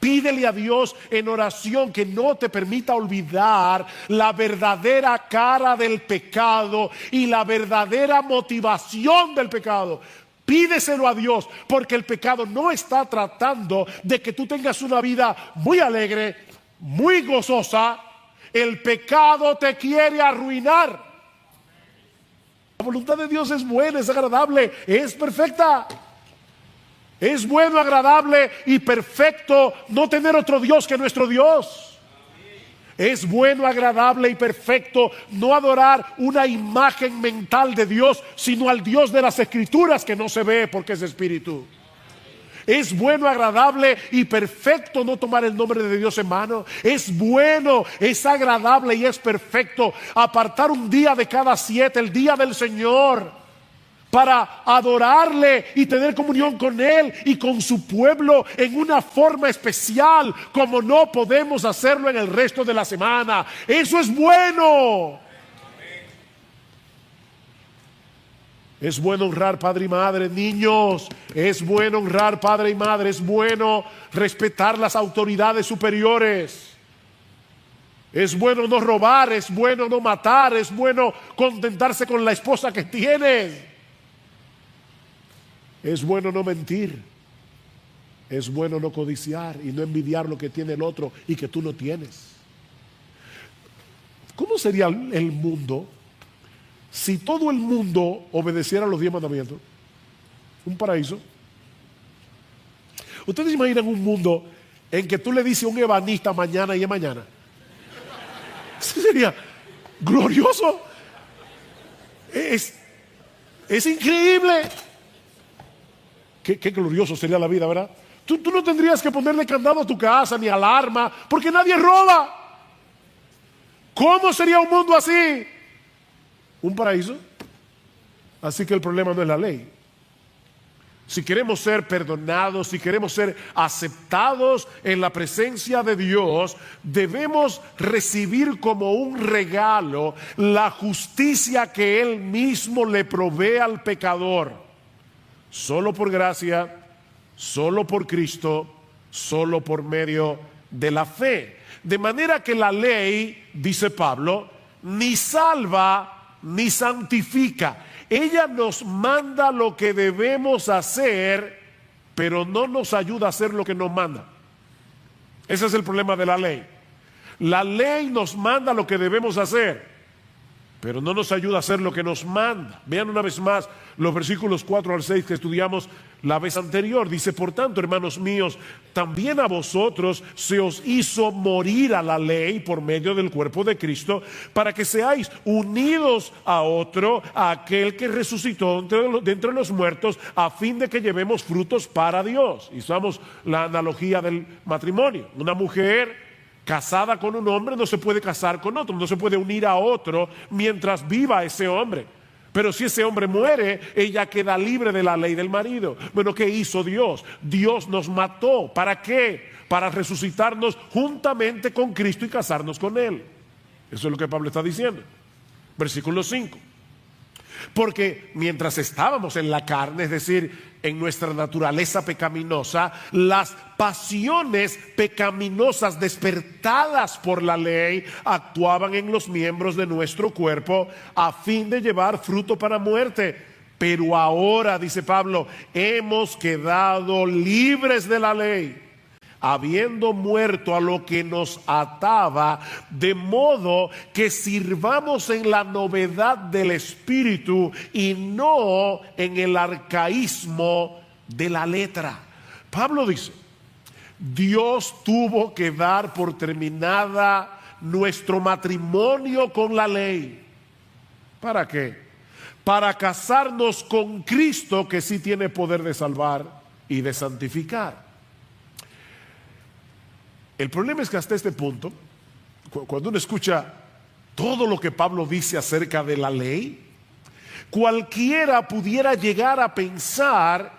Pídele a Dios en oración que no te permita olvidar la verdadera cara del pecado y la verdadera motivación del pecado. Pídeselo a Dios, porque el pecado no está tratando de que tú tengas una vida muy alegre, muy gozosa. El pecado te quiere arruinar. La voluntad de Dios es buena, es agradable, es perfecta. Es bueno, agradable y perfecto no tener otro Dios que nuestro Dios. Es bueno, agradable y perfecto no adorar una imagen mental de Dios, sino al Dios de las Escrituras, que no se ve porque es espíritu. Es bueno, agradable y perfecto no tomar el nombre de Dios en vano. Es bueno, es agradable y es perfecto apartar un día de cada 7, el día del Señor, para adorarle y tener comunión con Él y con su pueblo en una forma especial, como no podemos hacerlo en el resto de la semana. Eso es bueno. Es bueno honrar padre y madre, niños. Es bueno honrar padre y madre. Es bueno respetar las autoridades superiores. Es bueno no robar, es bueno no matar, es bueno contentarse con la esposa que tienes. Es bueno no mentir. Es bueno no codiciar y no envidiar lo que tiene el otro y que tú no tienes. ¿Cómo sería el mundo si todo el mundo obedeciera los 10 mandamientos? Un paraíso. ¿Ustedes imaginan un mundo en que tú le dices a un ebanista mañana y es mañana? Eso sería glorioso. Es increíble. Qué glorioso sería la vida, ¿verdad? Tú no tendrías que ponerle candado a tu casa ni alarma, porque nadie roba. ¿Cómo sería un mundo así? Un paraíso. Así que el problema no es la ley. Si queremos ser perdonados, si queremos ser aceptados en la presencia de Dios, debemos recibir como un regalo la justicia que Él mismo le provee al pecador. Solo por gracia, solo por Cristo, solo por medio de la fe. De manera que la ley, dice Pablo, ni salva ni santifica. Ella nos manda lo que debemos hacer, pero no nos ayuda a hacer lo que nos manda. Ese es el problema de la ley. La ley nos manda lo que debemos hacer, pero no nos ayuda a hacer lo que nos manda. Vean una vez más los versículos 4 al 6 que estudiamos la vez anterior. Dice: por tanto, hermanos míos, también a vosotros se os hizo morir a la ley por medio del cuerpo de Cristo, para que seáis unidos a otro, a aquel que resucitó de entre los muertos, a fin de que llevemos frutos para Dios. Y usamos la analogía del matrimonio. Una mujer casada con un hombre no se puede casar con otro, no se puede unir a otro mientras viva ese hombre. Pero si ese hombre muere, ella queda libre de la ley del marido. Bueno, ¿qué hizo Dios? Dios nos mató. ¿Para qué? Para resucitarnos juntamente con Cristo y casarnos con Él. Eso es lo que Pablo está diciendo. Versículo 5. Porque mientras estábamos en la carne, es decir, en nuestra naturaleza pecaminosa, las pasiones pecaminosas despertadas por la ley actuaban en los miembros de nuestro cuerpo a fin de llevar fruto para muerte. Pero ahora, dice Pablo, hemos quedado libres de la ley, habiendo muerto a lo que nos ataba, de modo que sirvamos en la novedad del Espíritu y no en el arcaísmo de la letra. Pablo dice: Dios tuvo que dar por terminada nuestro matrimonio con la ley. ¿Para qué? Para casarnos con Cristo, que sí tiene poder de salvar y de santificar. El problema es que hasta este punto, cuando uno escucha todo lo que Pablo dice acerca de la ley, cualquiera pudiera llegar a pensar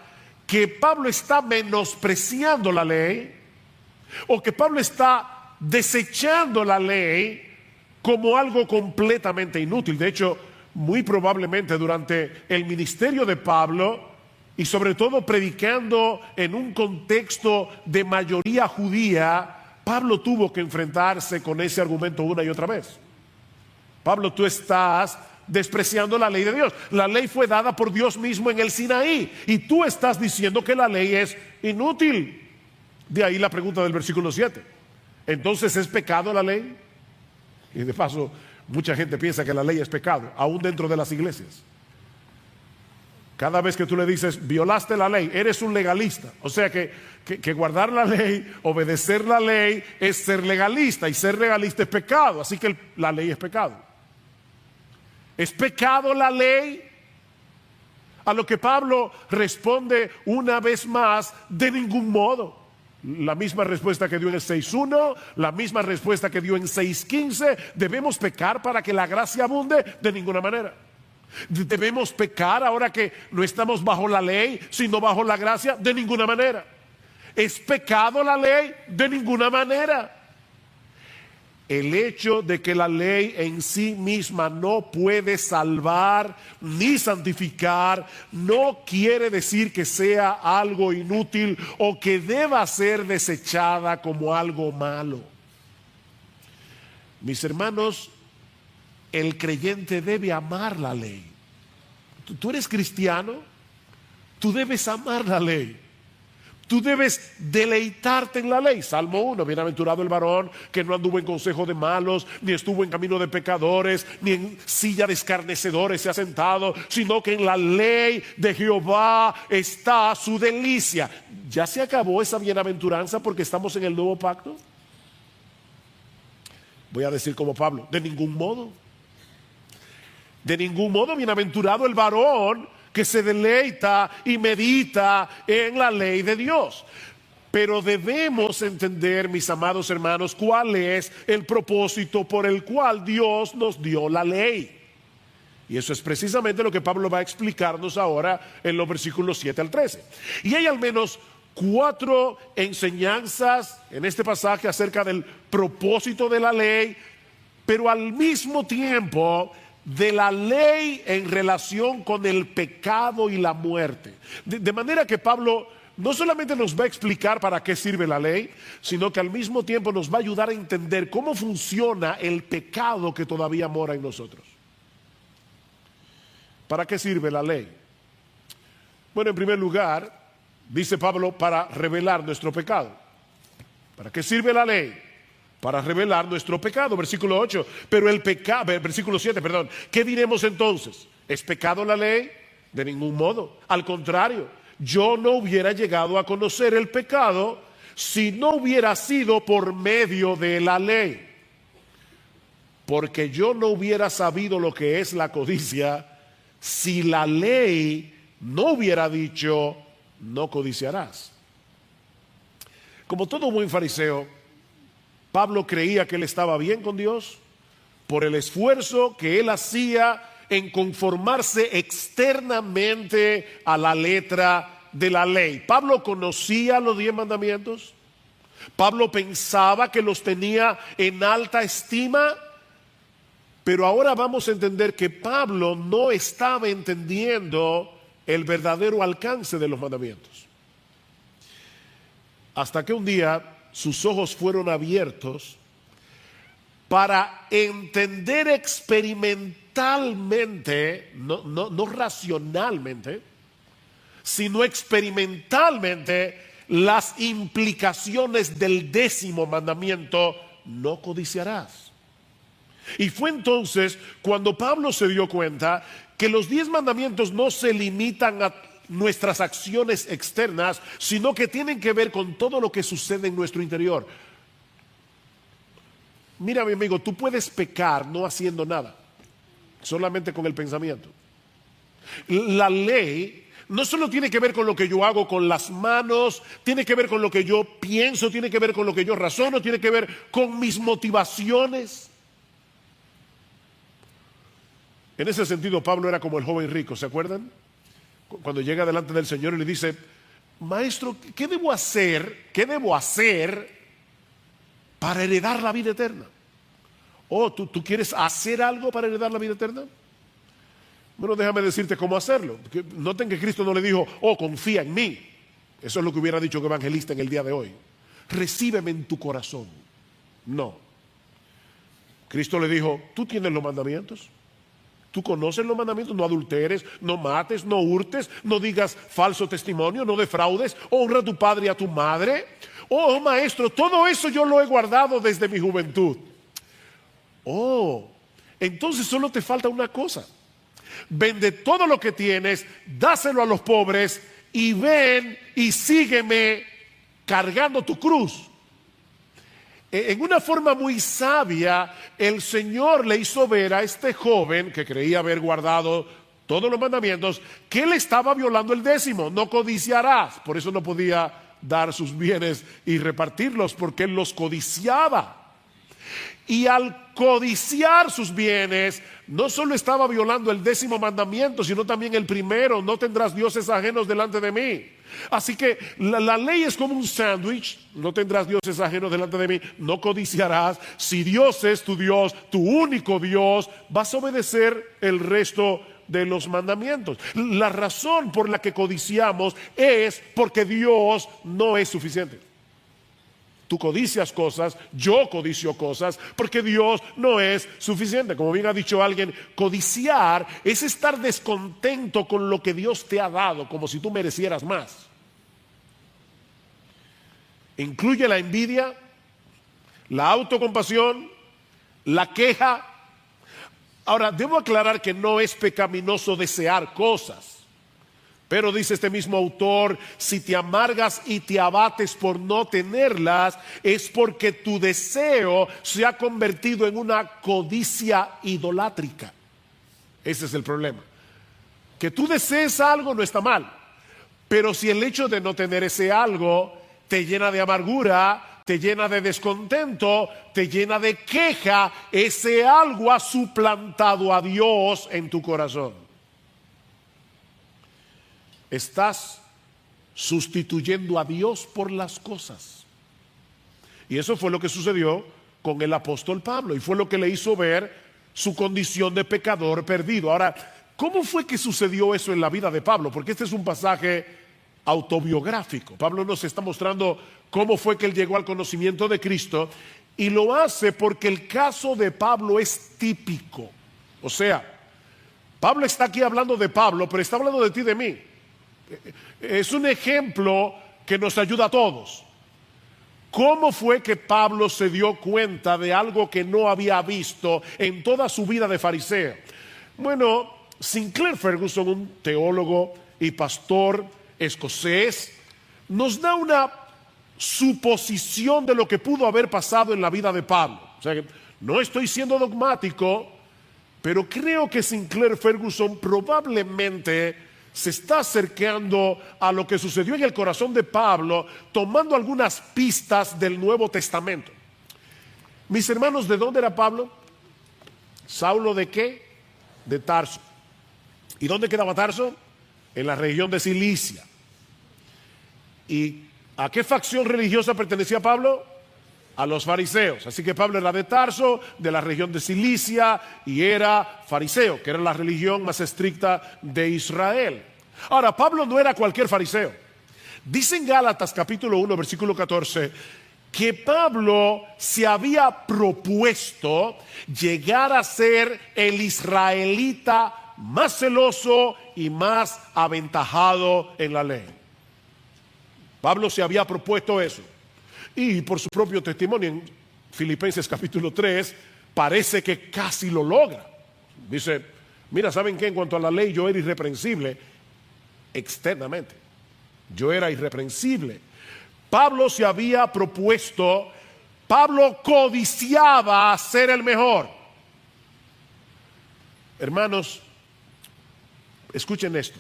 que Pablo está menospreciando la ley, o que Pablo está desechando la ley como algo completamente inútil. De hecho, muy probablemente durante el ministerio de Pablo, y sobre todo predicando en un contexto de mayoría judía, Pablo tuvo que enfrentarse con ese argumento una y otra vez. Pablo, tú estás despreciando la ley de Dios. La ley fue dada por Dios mismo en el Sinaí y tú estás diciendo que la ley es inútil. De ahí la pregunta del versículo 7. Entonces, ¿es pecado la ley? Y de paso, mucha gente piensa que la ley es pecado, aún dentro de las iglesias. Cada vez que tú le dices, violaste la ley, eres un legalista. O sea que guardar la ley, obedecer la ley, es ser legalista. Y ser legalista es pecado. Así que la ley es pecado. ¿Es pecado la ley? A lo que Pablo responde una vez más, de ningún modo. La misma respuesta que dio en el 6.1, la misma respuesta que dio en 6.15. ¿Debemos pecar para que la gracia abunde? De ninguna manera. ¿Debemos pecar ahora que no estamos bajo la ley, sino bajo la gracia? De ninguna manera. ¿Es pecado la ley? De ninguna manera. El hecho de que la ley en sí misma no puede salvar ni santificar no quiere decir que sea algo inútil o que deba ser desechada como algo malo. Mis hermanos, el creyente debe amar la ley. Tú eres cristiano, tú debes amar la ley. Tú debes deleitarte en la ley. Salmo 1, bienaventurado el varón que no anduvo en consejo de malos, ni estuvo en camino de pecadores, ni en silla de escarnecedores se ha sentado, sino que en la ley de Jehová está su delicia. ¿Ya se acabó esa bienaventuranza porque estamos en el nuevo pacto? Voy a decir como Pablo, de ningún modo. De ningún modo, bienaventurado el varón que se deleita y medita en la ley de Dios. Pero debemos entender, mis amados hermanos, cuál es el propósito por el cual Dios nos dio la ley. Y eso es precisamente lo que Pablo va a explicarnos ahora en los versículos 7 al 13. Y hay al menos 4 enseñanzas en este pasaje acerca del propósito de la ley, pero al mismo tiempo de la ley en relación con el pecado y la muerte. De manera que Pablo no solamente nos va a explicar para qué sirve la ley, sino que al mismo tiempo nos va a ayudar a entender cómo funciona el pecado que todavía mora en nosotros. ¿Para qué sirve la ley? Bueno, en primer lugar, dice Pablo, para revelar nuestro pecado. ¿Para qué sirve la ley? Para revelar nuestro pecado, versículo 8. Pero el pecado, versículo 7, perdón. ¿Qué diremos entonces? ¿Es pecado la ley? De ningún modo. Al contrario, yo no hubiera llegado a conocer el pecado si no hubiera sido por medio de la ley. Porque yo no hubiera sabido lo que es la codicia si la ley no hubiera dicho, no codiciarás. Como todo buen fariseo, Pablo creía que él estaba bien con Dios por el esfuerzo que él hacía en conformarse externamente a la letra de la ley. Pablo conocía los 10 mandamientos. Pablo pensaba que los tenía en alta estima. Pero ahora vamos a entender que Pablo no estaba entendiendo el verdadero alcance de los mandamientos. Hasta que un día sus ojos fueron abiertos para entender experimentalmente, no racionalmente, sino experimentalmente las implicaciones del 10º mandamiento, no codiciarás. Y fue entonces cuando Pablo se dio cuenta que los 10 mandamientos no se limitan a nuestras acciones externas, sino que tienen que ver con todo lo que sucede en nuestro interior. Mira, mi amigo, tú puedes pecar no haciendo nada, solamente con el pensamiento. La ley no solo tiene que ver con lo que yo hago con las manos, tiene que ver con lo que yo pienso, tiene que ver con lo que yo razono, tiene que ver con mis motivaciones. En ese sentido, Pablo era como el joven rico, ¿se acuerdan? Cuando llega delante del Señor y le dice, maestro, ¿qué debo hacer? ¿Qué debo hacer para heredar la vida eterna? ¿Tú quieres hacer algo para heredar la vida eterna? Bueno, déjame decirte cómo hacerlo. Noten que Cristo no le dijo, oh, confía en mí. Eso es lo que hubiera dicho un evangelista en el día de hoy. Recíbeme en tu corazón. No. Cristo le dijo, tú tienes los mandamientos. Tú conoces los mandamientos, no adulteres, no mates, no hurtes, no digas falso testimonio, no defraudes, honra a tu padre y a tu madre. Oh, maestro, todo eso yo lo he guardado desde mi juventud. Oh, entonces solo te falta una cosa. Vende todo lo que tienes, dáselo a los pobres y ven y sígueme cargando tu cruz. En una forma muy sabia, el Señor le hizo ver a este joven que creía haber guardado todos los mandamientos, que él estaba violando el 10º. No codiciarás. Por eso no podía dar sus bienes y repartirlos, porque él los codiciaba. Y al codiciar sus bienes, no solo estaba violando el 10º mandamiento, sino también el primero: no tendrás dioses ajenos delante de mí. Así que la ley es como un sándwich: no tendrás dioses ajenos delante de mí, no codiciarás. Si Dios es tu Dios, tu único Dios, vas a obedecer el resto de los mandamientos. La razón por la que codiciamos es porque Dios no es suficiente. Tú codicias cosas, yo codicio cosas, porque Dios no es suficiente. Como bien ha dicho alguien, codiciar es estar descontento con lo que Dios te ha dado, como si tú merecieras más. Incluye la envidia, la autocompasión, la queja. Ahora, debo aclarar que no es pecaminoso desear cosas. Pero dice este mismo autor, si te amargas y te abates por no tenerlas, es porque tu deseo se ha convertido en una codicia idolátrica. Ese es el problema. Que tú desees algo no está mal, pero si el hecho de no tener ese algo te llena de amargura, te llena de descontento, te llena de queja, ese algo ha suplantado a Dios en tu corazón. Estás sustituyendo a Dios por las cosas. Y eso fue lo que sucedió con el apóstol Pablo, y fue lo que le hizo ver su condición de pecador perdido. Ahora, ¿cómo fue que sucedió eso en la vida de Pablo? Porque este es un pasaje autobiográfico. Pablo nos está mostrando cómo fue que él llegó al conocimiento de Cristo, y lo hace porque el caso de Pablo es típico. O sea, Pablo está aquí hablando de Pablo, pero está hablando de ti y de mí. Es un ejemplo que nos ayuda a todos. ¿Cómo fue que Pablo se dio cuenta de algo que no había visto en toda su vida de fariseo? Bueno, Sinclair Ferguson, un teólogo y pastor escocés, nos da una suposición de lo que pudo haber pasado en la vida de Pablo. O sea, que no estoy siendo dogmático, pero creo que Sinclair Ferguson probablemente se está acercando a lo que sucedió en el corazón de Pablo, tomando algunas pistas del Nuevo Testamento. Mis hermanos, ¿de dónde era Pablo? ¿Saulo de qué? De Tarso. ¿Y dónde quedaba Tarso? En la región de Cilicia. ¿Y a qué facción religiosa pertenecía Pablo? A los fariseos. Así que Pablo era de Tarso, de la región de Cilicia, y era fariseo, que era la religión más estricta de Israel. Ahora, Pablo no era cualquier fariseo. Dice en Gálatas capítulo 1, versículo 14, que Pablo se había propuesto llegar a ser el israelita más celoso y más aventajado en la ley. Pablo se había propuesto eso. Y por su propio testimonio en Filipenses capítulo 3, parece que casi lo logra. Dice, mira, ¿saben qué? En cuanto a la ley, yo era irreprensible externamente. Yo era irreprensible. Pablo se había propuesto, Pablo codiciaba ser el mejor. Hermanos, escuchen esto.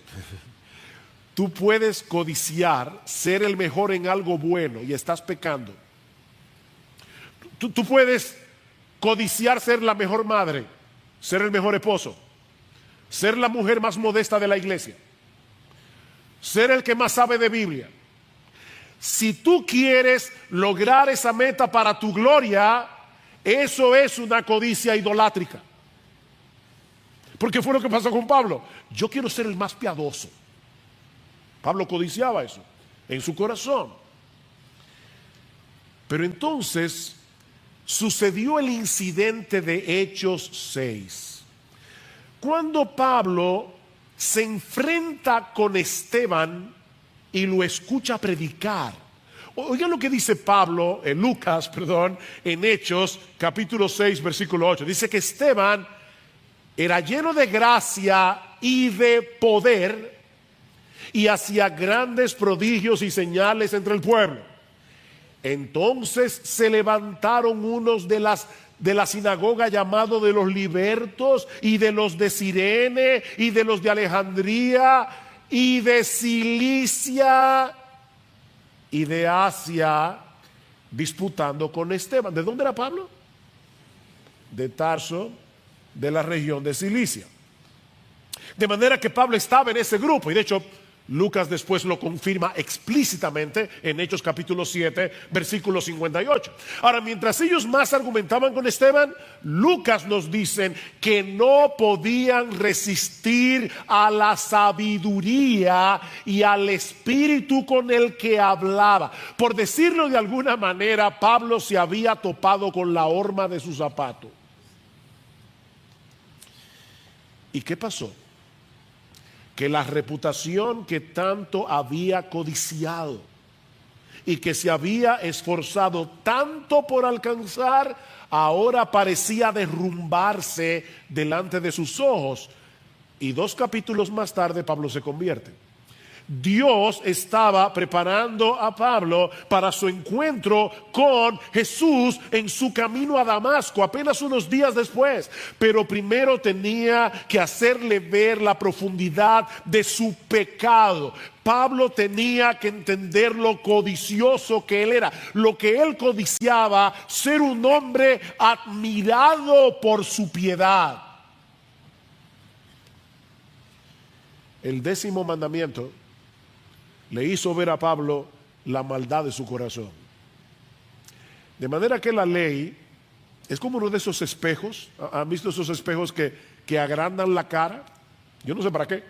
Tú puedes codiciar ser el mejor en algo bueno y estás pecando. Tú puedes codiciar ser la mejor madre, ser el mejor esposo, ser la mujer más modesta de la iglesia, ser el que más sabe de Biblia. Si tú quieres lograr esa meta para tu gloria, eso es una codicia idolátrica. Porque fue lo que pasó con Pablo. Yo quiero ser el más piadoso. Pablo codiciaba eso en su corazón. Pero entonces sucedió el incidente de Hechos 6. Cuando Pablo se enfrenta con Esteban y lo escucha predicar. Oigan lo que dice Pablo, Lucas, en Hechos capítulo 6, versículo 8. Dice que Esteban era lleno de gracia y de poder y hacía grandes prodigios y señales entre el pueblo. Entonces se levantaron unos de la sinagoga llamado de los libertos y de los de Cirene y de los de Alejandría y de Cilicia y de Asia, disputando con Esteban. ¿De dónde era Pablo? De Tarso, de la región de Cilicia. De manera que Pablo estaba en ese grupo, y de hecho Lucas después lo confirma explícitamente en Hechos capítulo 7, versículo 58. Ahora, mientras ellos más argumentaban con Esteban, Lucas nos dice que no podían resistir a la sabiduría y al espíritu con el que hablaba. Por decirlo de alguna manera, Pablo se había topado con la horma de su zapato. ¿Y qué pasó? Que la reputación que tanto había codiciado y que se había esforzado tanto por alcanzar, ahora parecía derrumbarse delante de sus ojos. Y 2 capítulos más tarde Pablo se convierte. Dios estaba preparando a Pablo para su encuentro con Jesús en su camino a Damasco, apenas unos días después. Pero primero tenía que hacerle ver la profundidad de su pecado. Pablo tenía que entender lo codicioso que él era, lo que él codiciaba, ser un hombre admirado por su piedad. El 10º mandamiento le hizo ver a Pablo la maldad de su corazón. De manera que la ley es como uno de esos espejos. ¿Han visto esos espejos que agrandan la cara? Yo no sé para qué.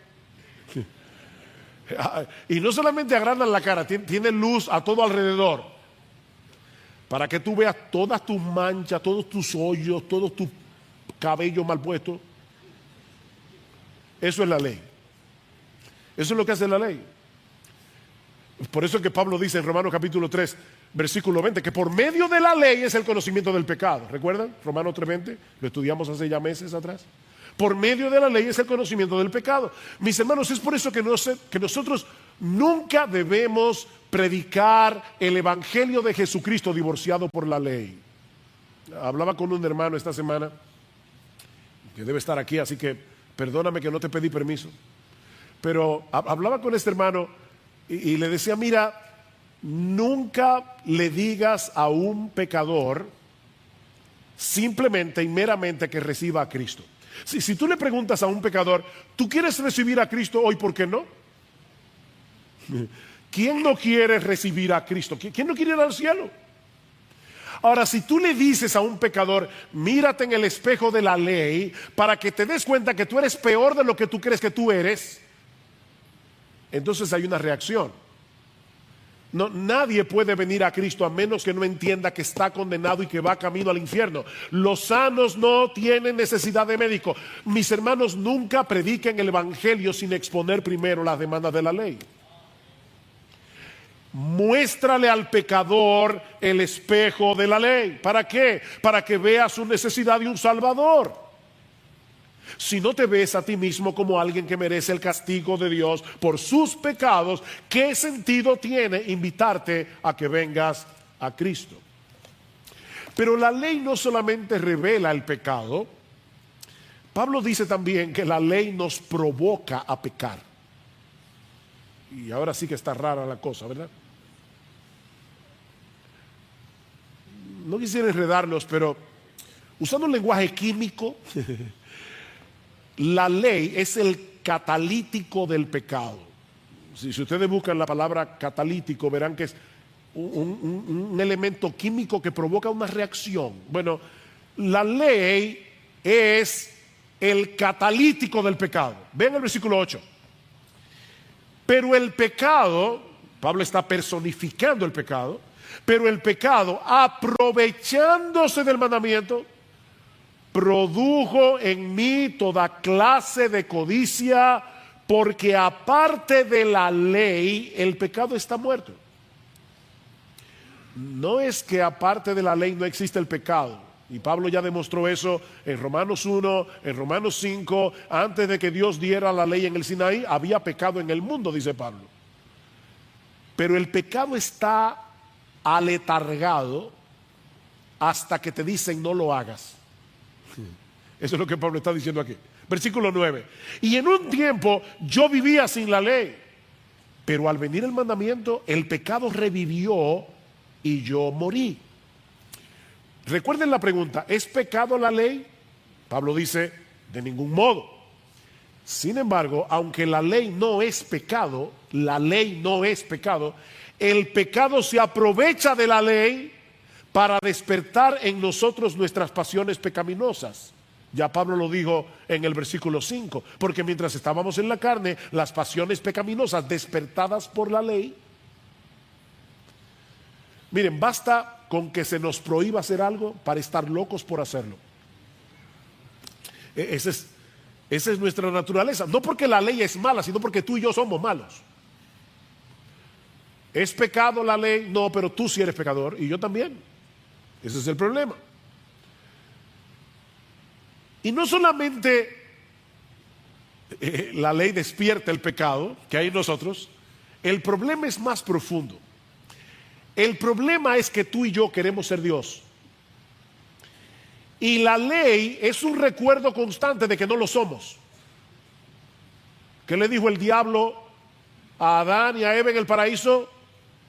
Y no solamente agrandan la cara, tiene luz a todo alrededor, para que tú veas todas tus manchas, todos tus hoyos, todos tus cabellos mal puestos. Eso es la ley. Eso es lo que hace la ley. Por eso es que Pablo dice en Romanos capítulo 3, versículo 20, que por medio de la ley es el conocimiento del pecado. ¿Recuerdan? Romanos 3:20, lo estudiamos hace ya meses atrás. Por medio de la ley es el conocimiento del pecado. Mis hermanos, es por eso que nosotros nunca debemos predicar el evangelio de Jesucristo divorciado por la ley. Hablaba con un hermano esta semana, que debe estar aquí, así que perdóname que no te pedí permiso. Pero hablaba con este hermano y le decía, mira, nunca le digas a un pecador simplemente y meramente que reciba a Cristo. Si tú le preguntas a un pecador, ¿tú quieres recibir a Cristo hoy? ¿Por qué no? ¿Quién no quiere recibir a Cristo? ¿Quién no quiere ir al cielo? Ahora, si tú le dices a un pecador, mírate en el espejo de la ley para que te des cuenta que tú eres peor de lo que tú crees que tú eres, entonces hay una reacción. No, nadie puede venir a Cristo a menos que no entienda que está condenado y que va camino al infierno. Los sanos no tienen necesidad de médico. Mis hermanos, nunca prediquen el evangelio sin exponer primero las demandas de la ley. Muéstrale al pecador el espejo de la ley. ¿Para qué? Para que vea su necesidad de un salvador. Si no te ves a ti mismo como alguien que merece el castigo de Dios por sus pecados, ¿qué sentido tiene invitarte a que vengas a Cristo? Pero la ley no solamente revela el pecado. Pablo dice también que la ley nos provoca a pecar. Y ahora sí que está rara la cosa, ¿verdad? No quisiera enredarlos, pero usando un lenguaje químico, la ley es el catalítico del pecado. Si ustedes buscan la palabra catalítico, verán que es un elemento químico que provoca una reacción. Bueno, la ley es el catalítico del pecado. Ven el versículo 8. Pero el pecado, Pablo está personificando el pecado, pero el pecado, aprovechándose del mandamiento, produjo en mí toda clase de codicia, porque aparte de la ley, el pecado está muerto. No es que aparte de la ley no existe el pecado. Y Pablo ya demostró eso en Romanos 1, en Romanos 5. Antes de que Dios diera la ley en el Sinaí, había pecado en el mundo, dice Pablo. Pero el pecado está aletargado hasta que te dicen no lo hagas. Eso es lo que Pablo está diciendo aquí. Versículo 9. Y en un tiempo yo vivía sin la ley, pero al venir el mandamiento, el pecado revivió y yo morí. Recuerden la pregunta, ¿es pecado la ley? Pablo dice, de ningún modo. Sin embargo, aunque la ley no es pecado, el pecado se aprovecha de la ley para despertar en nosotros nuestras pasiones pecaminosas. Ya Pablo lo dijo en el versículo 5, porque mientras estábamos en la carne, las pasiones pecaminosas despertadas por la ley. Miren, basta con que se nos prohíba hacer algo para estar locos por hacerlo. Esa es nuestra naturaleza. No porque la ley es mala, sino porque tú y yo somos malos. ¿Es pecado la ley? No, pero tú sí eres pecador y yo también. Ese es el problema. Y no solamente la ley despierta el pecado que hay en nosotros, el problema es más profundo. El problema es que tú y yo queremos ser Dios. Y la ley es un recuerdo constante de que no lo somos. ¿Qué le dijo el diablo a Adán y a Eva en el paraíso?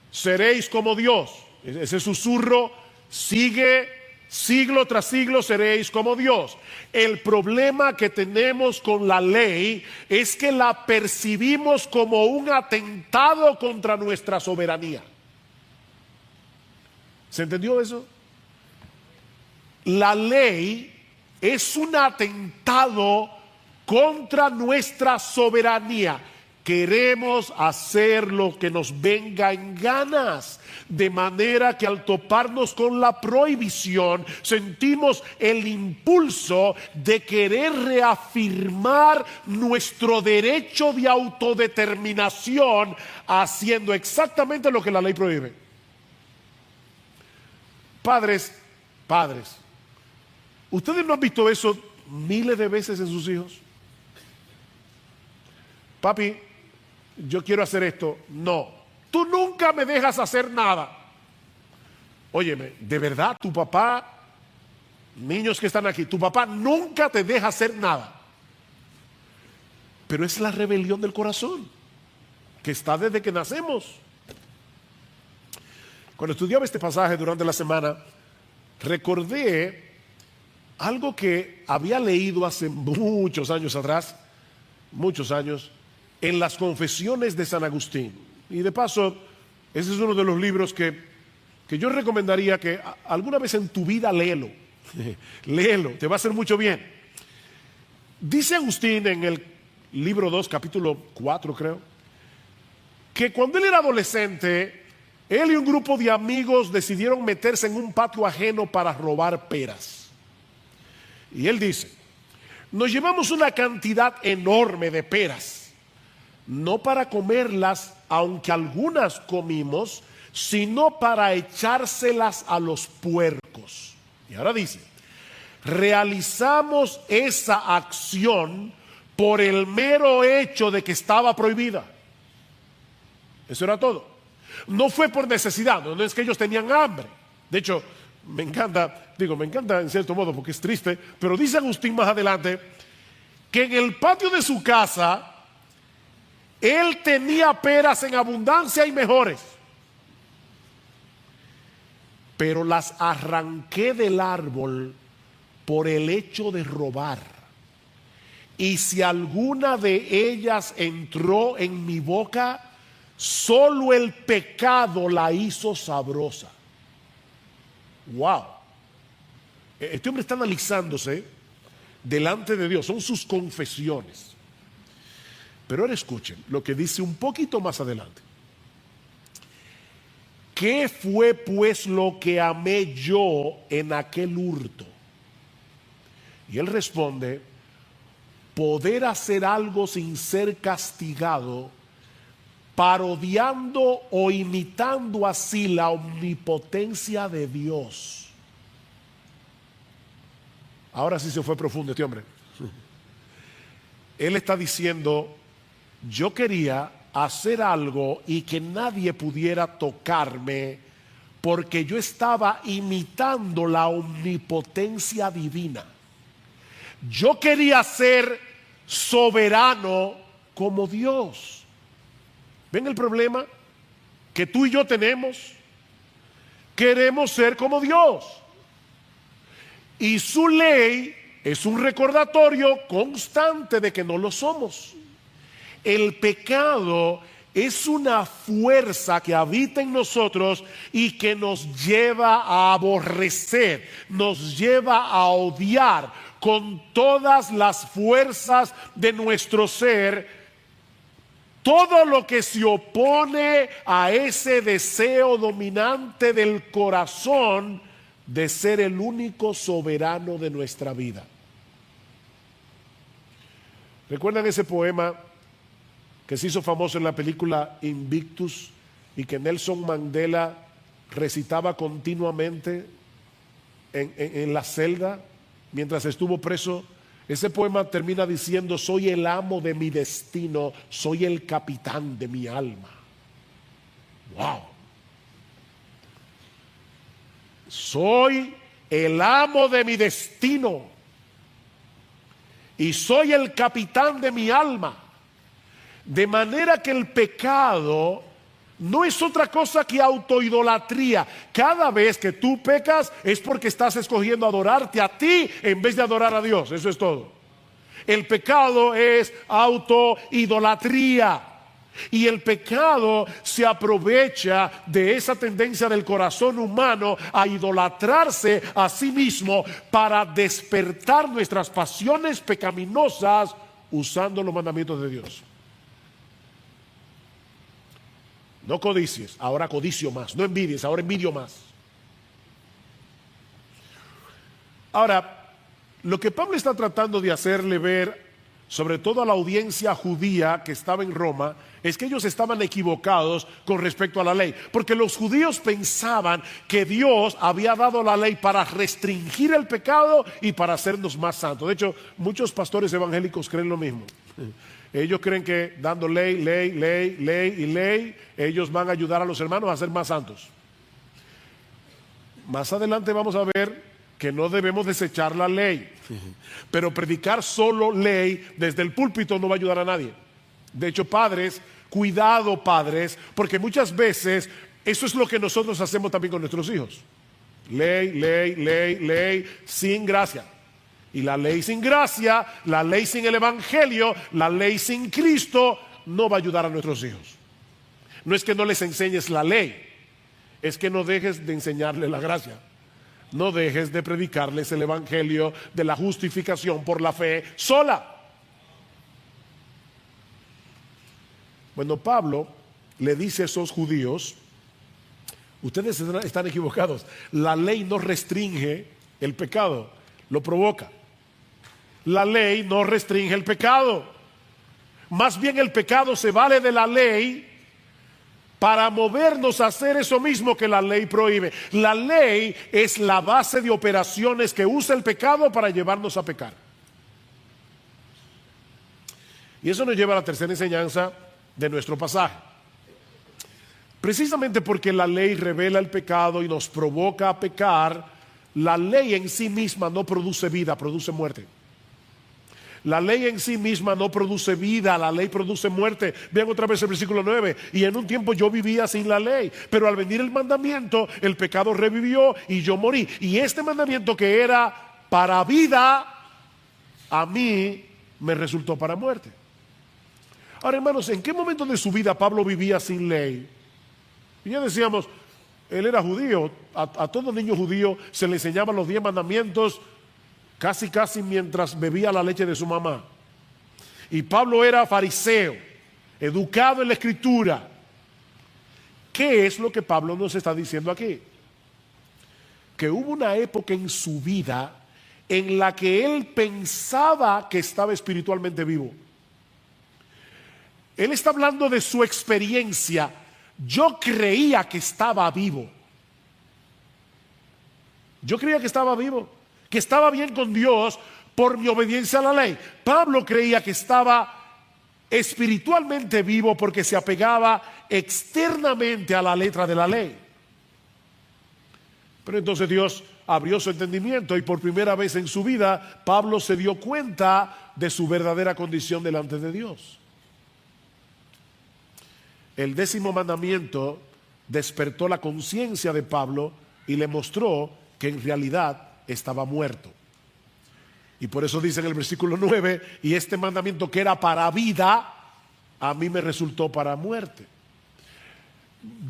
Seréis como Dios. Ese susurro sigue siglo tras siglo, seréis como Dios. El problema que tenemos con la ley es que la percibimos como un atentado contra nuestra soberanía. ¿Se entendió eso? La ley es un atentado contra nuestra soberanía. Queremos hacer lo que nos venga en ganas, de manera que al toparnos con la prohibición sentimos el impulso de querer reafirmar nuestro derecho de autodeterminación haciendo exactamente lo que la ley prohíbe. Padres, ¿ustedes no han visto eso miles de veces en sus hijos? Papi, yo quiero hacer esto. No, tú nunca me dejas hacer nada. Óyeme, de verdad, tu papá, niños que están aquí, tu papá nunca te deja hacer nada. Pero es la rebelión del corazón que está desde que nacemos. Cuando estudiaba este pasaje durante la semana, recordé algo que había leído hace muchos años atrás, en las Confesiones de San Agustín. Y de paso, ese es uno de los libros que yo recomendaría que alguna vez en tu vida léelo. Léelo, te va a hacer mucho bien. Dice Agustín en el libro 2, capítulo 4 creo, que cuando él era adolescente, él y un grupo de amigos decidieron meterse en un patio ajeno para robar peras. Y él dice, nos llevamos una cantidad enorme de peras, no para comerlas, aunque algunas comimos, sino para echárselas a los puercos. Y ahora dice, realizamos esa acción por el mero hecho de que estaba prohibida. Eso era todo. No fue por necesidad, no es que ellos tenían hambre. De hecho, me encanta en cierto modo porque es triste, pero dice Agustín más adelante que en el patio de su casa él tenía peras en abundancia y mejores, pero las arranqué del árbol por el hecho de robar. Y si alguna de ellas entró en mi boca, solo el pecado la hizo sabrosa. Wow. Este hombre está analizándose delante de Dios, son sus confesiones. Pero ahora escuchen lo que dice un poquito más adelante. ¿Qué fue pues lo que amé yo en aquel hurto? Y él responde, poder hacer algo sin ser castigado, parodiando o imitando así la omnipotencia de Dios. Ahora sí se fue profundo este hombre. Él está diciendo, yo quería hacer algo y que nadie pudiera tocarme porque yo estaba imitando la omnipotencia divina. Yo quería ser soberano como Dios. ¿Ven el problema que tú y yo tenemos? Queremos ser como Dios. Y su ley es un recordatorio constante de que no lo somos. El pecado es una fuerza que habita en nosotros y que nos lleva a aborrecer, nos lleva a odiar con todas las fuerzas de nuestro ser todo lo que se opone a ese deseo dominante del corazón de ser el único soberano de nuestra vida. ¿Recuerdan ese poema que se hizo famoso en la película Invictus y que Nelson Mandela recitaba continuamente en la celda mientras estuvo preso? Ese poema termina diciendo, soy el amo de mi destino, soy el capitán de mi alma. ¡Wow! Soy el amo de mi destino y soy el capitán de mi alma. De manera que el pecado no es otra cosa que autoidolatría. Cada vez que tú pecas es porque estás escogiendo adorarte a ti en vez de adorar a Dios. Eso es todo. El pecado es autoidolatría. Y el pecado se aprovecha de esa tendencia del corazón humano a idolatrarse a sí mismo para despertar nuestras pasiones pecaminosas usando los mandamientos de Dios. No codicies, ahora codicio más. No envidies, ahora envidio más. Ahora, lo que Pablo está tratando de hacerle ver, sobre todo a la audiencia judía que estaba en Roma, es que ellos estaban equivocados con respecto a la ley. Porque los judíos pensaban que Dios había dado la ley para restringir el pecado y para hacernos más santos. De hecho, muchos pastores evangélicos creen lo mismo. Ellos creen que dando ley, ellos van a ayudar a los hermanos a ser más santos. Más adelante vamos a ver que no debemos desechar la ley. Pero predicar solo ley desde el púlpito no va a ayudar a nadie. De hecho, padres, cuidado padres, porque muchas veces eso es lo que nosotros hacemos también con nuestros hijos. Ley, sin gracia. Y la ley sin gracia, la ley sin el evangelio, la ley sin Cristo no va a ayudar a nuestros hijos. No es que no les enseñes la ley, es que no dejes de enseñarles la gracia. No dejes de predicarles el evangelio de la justificación por la fe sola. Bueno, Pablo le dice a esos judíos, ustedes están equivocados, la ley no restringe el pecado, lo provoca. La ley no restringe el pecado. Más bien el pecado se vale de la ley para movernos a hacer eso mismo que la ley prohíbe. La ley es la base de operaciones que usa el pecado para llevarnos a pecar. Y eso nos lleva a la tercera enseñanza de nuestro pasaje. Precisamente porque la ley revela el pecado y nos provoca a pecar, la ley en sí misma no produce vida, produce muerte. La ley en sí misma no produce vida, la ley produce muerte. Vean otra vez el versículo 9. Y en un tiempo yo vivía sin la ley, pero al venir el mandamiento, el pecado revivió y yo morí. Y este mandamiento que era para vida, a mí me resultó para muerte. Ahora, hermanos, ¿en qué momento de su vida Pablo vivía sin ley? Y ya decíamos, él era judío. A todo niño judío se le enseñaban los 10 mandamientos casi mientras bebía la leche de su mamá. Y Pablo era fariseo, educado en la Escritura. ¿Qué es lo que Pablo nos está diciendo aquí? Que hubo una época en su vida en la que él pensaba que estaba espiritualmente vivo. Él está hablando de su experiencia. Yo creía que estaba vivo. Yo creía que estaba vivo, que estaba bien con Dios por mi obediencia a la ley. Pablo creía que estaba espiritualmente vivo porque se apegaba externamente a la letra de la ley. Pero entonces Dios abrió su entendimiento y por primera vez en su vida Pablo se dio cuenta de su verdadera condición delante de Dios. El 10º mandamiento despertó la conciencia de Pablo y le mostró que en realidad estaba muerto. Y por eso dice en el versículo 9, y este mandamiento que era para vida, a mí me resultó para muerte.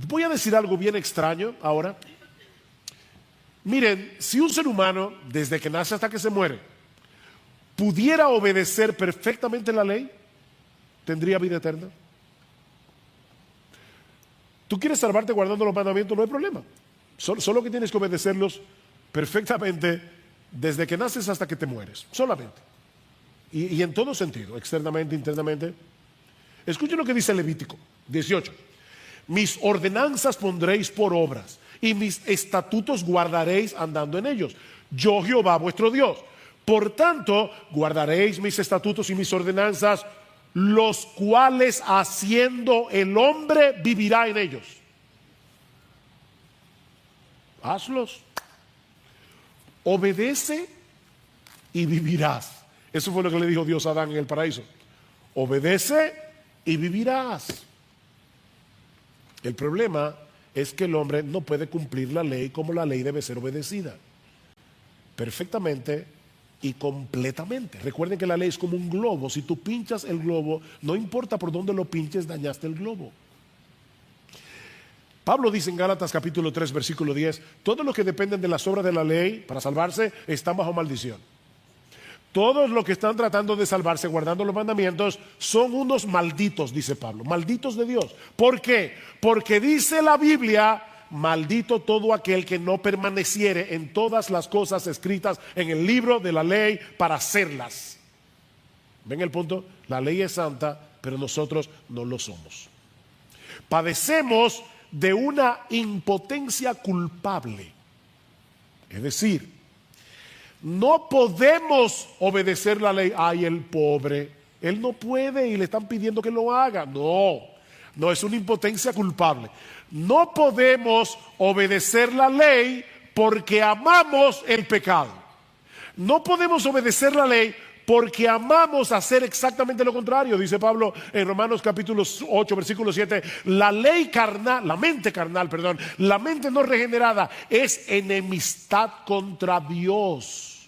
Voy a decir algo bien extraño ahora. Miren, si un ser humano, desde que nace hasta que se muere, pudiera obedecer perfectamente la ley, tendría vida eterna. Tú quieres salvarte guardando los mandamientos, no hay problema. Solo que tienes que obedecerlos perfectamente desde que naces hasta que te mueres, solamente. Y en todo sentido, externamente, internamente. Escuchen lo que dice Levítico 18. Mis ordenanzas pondréis por obras y mis estatutos guardaréis andando en ellos. Yo Jehová vuestro Dios. Por tanto, guardaréis mis estatutos y mis ordenanzas, los cuales haciendo el hombre vivirá en ellos. Hazlos. Obedece y vivirás. Eso fue lo que le dijo Dios a Adán en el paraíso. Obedece y vivirás. El problema es que el hombre no puede cumplir la ley como la ley debe ser obedecida. Perfectamente y completamente. Recuerden que la ley es como un globo. Si tú pinchas el globo, no importa por dónde lo pinches, dañaste el globo. Pablo dice en Gálatas capítulo 3 versículo 10, todos los que dependen de las obras de la ley para salvarse están bajo maldición. Todos los que están tratando de salvarse guardando los mandamientos son unos malditos, dice Pablo, malditos de Dios. ¿Por qué? Porque dice la Biblia, maldito todo aquel que no permaneciere en todas las cosas escritas en el libro de la ley para hacerlas. ¿Ven el punto? La ley es santa, pero nosotros no lo somos. Padecemos de una impotencia culpable. Es decir, no podemos obedecer la ley. Ay, el pobre, él no puede y le están pidiendo que lo haga. No, es una impotencia culpable. No podemos obedecer la ley porque amamos el pecado. No podemos obedecer la ley porque amamos hacer exactamente lo contrario. Dice Pablo en Romanos capítulo 8 versículo 7, la mente no regenerada es enemistad contra Dios,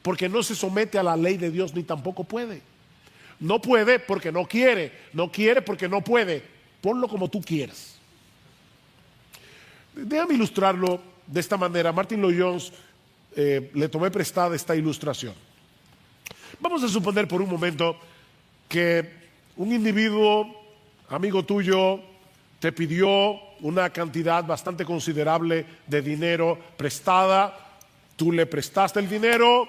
porque no se somete a la ley de Dios ni tampoco puede. No puede porque no quiere, no quiere porque no puede. Ponlo como tú quieras. Déjame ilustrarlo de esta manera. Martin Lloyd-Jones le tomé prestada esta ilustración. Vamos a suponer por un momento que un individuo, amigo tuyo, te pidió una cantidad bastante considerable de dinero prestada. Tú le prestaste el dinero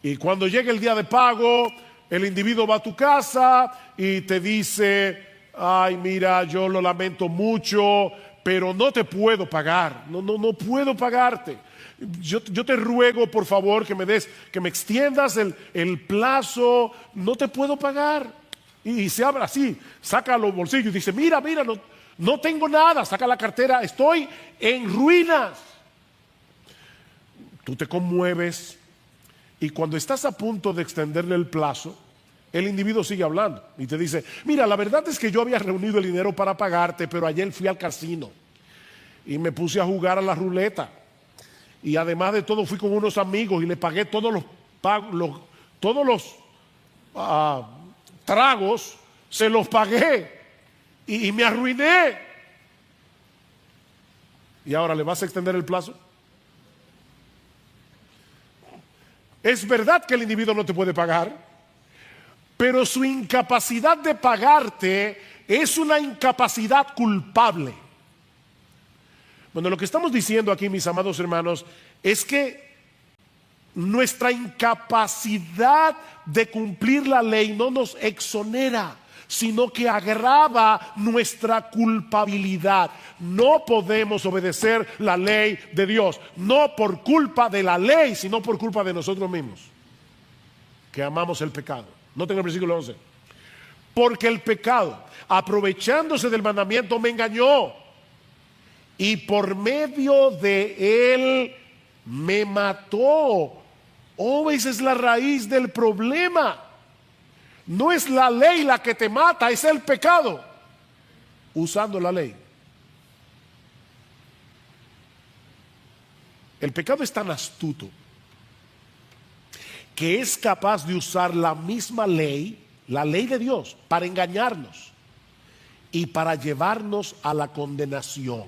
y cuando llegue el día de pago, el individuo va a tu casa y te dice, ay, mira, yo lo lamento mucho, pero no te puedo pagar, no puedo pagarte. Yo te ruego por favor que me extiendas el plazo, no te puedo pagar. Y se abre así, saca los bolsillos y dice, mira, no tengo nada, saca la cartera, estoy en ruinas. Tú te conmueves y cuando estás a punto de extenderle el plazo, el individuo sigue hablando y te dice, mira, la verdad es que yo había reunido el dinero para pagarte, pero ayer fui al casino y me puse a jugar a la ruleta. Y además de todo fui con unos amigos y le pagué todos los tragos, se los pagué y me arruiné. ¿Y ahora le vas a extender el plazo? Es verdad que el individuo no te puede pagar, pero su incapacidad de pagarte es una incapacidad culpable. Bueno, lo que estamos diciendo aquí, mis amados hermanos, es que nuestra incapacidad de cumplir la ley no nos exonera, sino que agrava nuestra culpabilidad. No podemos obedecer la ley de Dios, no por culpa de la ley, sino por culpa de nosotros mismos, que amamos el pecado. Noten el versículo 11. Porque el pecado, aprovechándose del mandamiento, me engañó, y por medio de él me mató. Oh, esa es la raíz del problema. No es la ley la que te mata, es el pecado usando la ley. El pecado es tan astuto que es capaz de usar la misma ley, la ley de Dios, para engañarnos y para llevarnos a la condenación.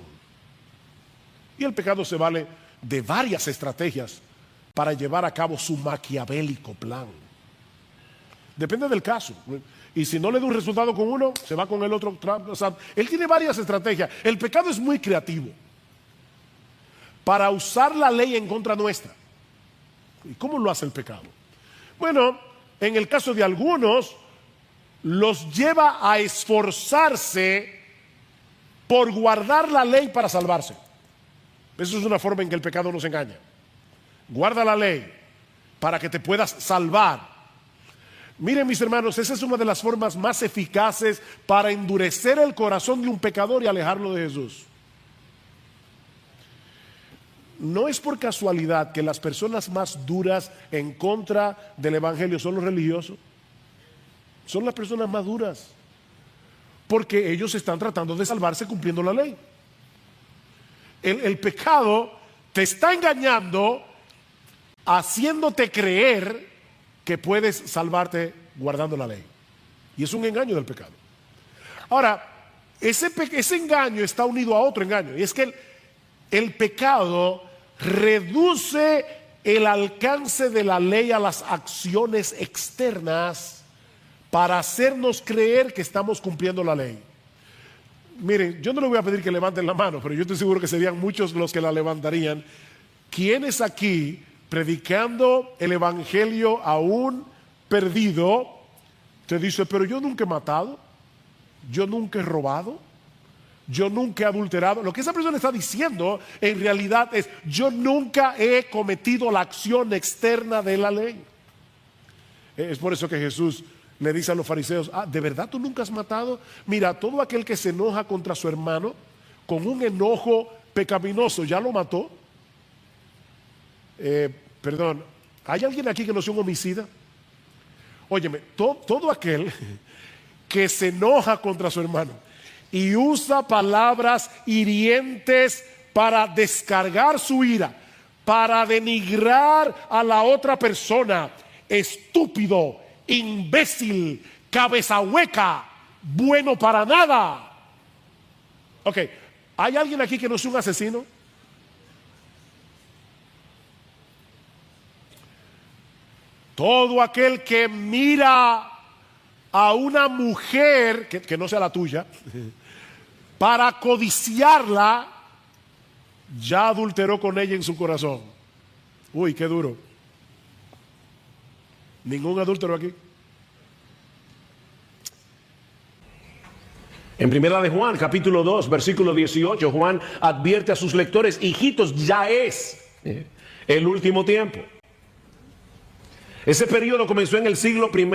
Y el pecado se vale de varias estrategias para llevar a cabo su maquiavélico plan. Depende del caso. Y si no le da un resultado con uno, se va con el otro. O sea, él tiene varias estrategias. El pecado es muy creativo para usar la ley en contra nuestra. ¿Y cómo lo hace el pecado? Bueno, en el caso de algunos, los lleva a esforzarse por guardar la ley para salvarse. Eso es una forma en que el pecado nos engaña. Guarda la ley para que te puedas salvar. Miren, mis hermanos, esa es una de las formas más eficaces para endurecer el corazón de un pecador y alejarlo de Jesús. No es por casualidad que las personas más duras en contra del evangelio son los religiosos. Son las personas más duras, porque ellos están tratando de salvarse cumpliendo la ley. El pecado te está engañando, haciéndote creer que puedes salvarte guardando la ley. Y es un engaño del pecado. Ahora, ese engaño está unido a otro engaño, y es que el pecado reduce el alcance de la ley a las acciones externas para hacernos creer que estamos cumpliendo la ley. Miren, yo no le voy a pedir que levanten la mano, pero yo estoy seguro que serían muchos los que la levantarían. ¿Quiénes aquí, predicando el evangelio a un perdido, te dice, pero yo nunca he matado, yo nunca he robado, yo nunca he adulterado? Lo que esa persona está diciendo en realidad es, yo nunca he cometido la acción externa de la ley. Es por eso que Jesús le dice a los fariseos, ¿de verdad tú nunca has matado? Mira, todo aquel que se enoja contra su hermano con un enojo pecaminoso, ¿ya lo mató? Perdón, ¿hay alguien aquí que no sea un homicida? Óyeme, todo aquel que se enoja contra su hermano y usa palabras hirientes para descargar su ira, para denigrar a la otra persona, estúpido, imbécil, cabeza hueca, bueno para nada. Ok, ¿hay alguien aquí que no sea un asesino? Todo aquel que mira a una mujer que no sea la tuya para codiciarla, ya adulteró con ella en su corazón. Uy, qué duro. ¿Ningún adúltero aquí? En primera de Juan, capítulo 2, versículo 18, Juan advierte a sus lectores, hijitos, ya es el último tiempo. Ese periodo comenzó en el siglo I.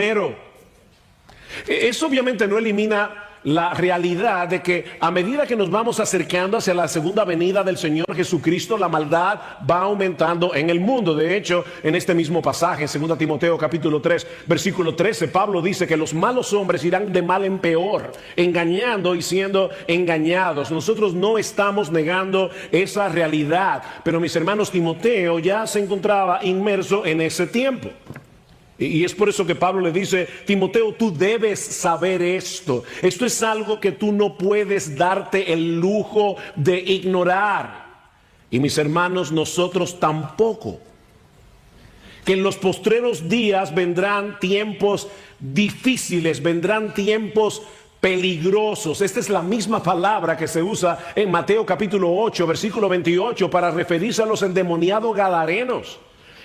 Eso obviamente no elimina la realidad de que a medida que nos vamos acercando hacia la segunda venida del Señor Jesucristo, la maldad va aumentando en el mundo. De hecho, en este mismo pasaje, en 2 Timoteo capítulo 3, versículo 13, Pablo dice que los malos hombres irán de mal en peor, engañando y siendo engañados. Nosotros no estamos negando esa realidad, pero mis hermanos, Timoteo ya se encontraba inmerso en ese tiempo. Y es por eso que Pablo le dice, Timoteo, tú debes saber esto. Esto es algo que tú no puedes darte el lujo de ignorar. Y mis hermanos, nosotros tampoco. que en los postreros días vendrán tiempos difíciles, vendrán tiempos peligrosos. Esta es la misma palabra que se usa en Mateo capítulo 8, versículo 28, para referirse a los endemoniados gadarenos.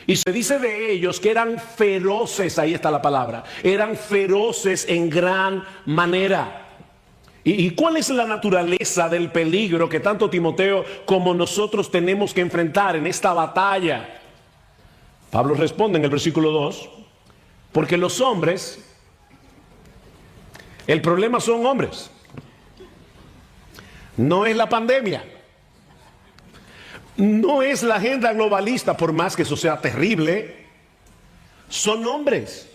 Y se dice de ellos que eran feroces, ahí está la palabra, eran feroces en gran manera. ¿Y cuál es la naturaleza del peligro que tanto Timoteo como nosotros tenemos que enfrentar en esta batalla? Pablo responde en el versículo 2, porque los hombres, el problema son hombres, no es la pandemia, no es la agenda globalista, por más que eso sea terrible, son hombres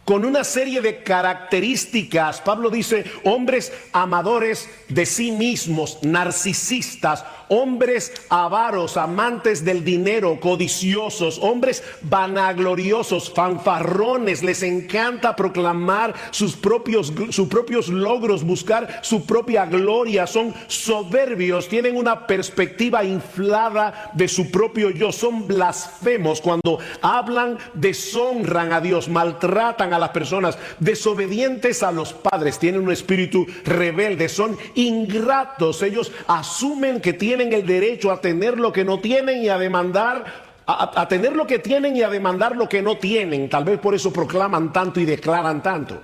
con una serie de características. Pablo dice, hombres amadores de sí mismos, narcisistas, hombres avaros, amantes del dinero, codiciosos, hombres vanagloriosos, fanfarrones, les encanta proclamar sus propios logros, buscar su propia gloria, son soberbios, tienen una perspectiva inflada de su propio yo, son blasfemos, cuando hablan deshonran a Dios, maltratan a las personas, desobedientes a los padres, tienen un espíritu rebelde, son ingratos, ellos asumen que tienen el derecho a tener lo que no tienen y a demandar, a tener lo que tienen y a demandar lo que no tienen. Tal vez por eso proclaman tanto y declaran tanto.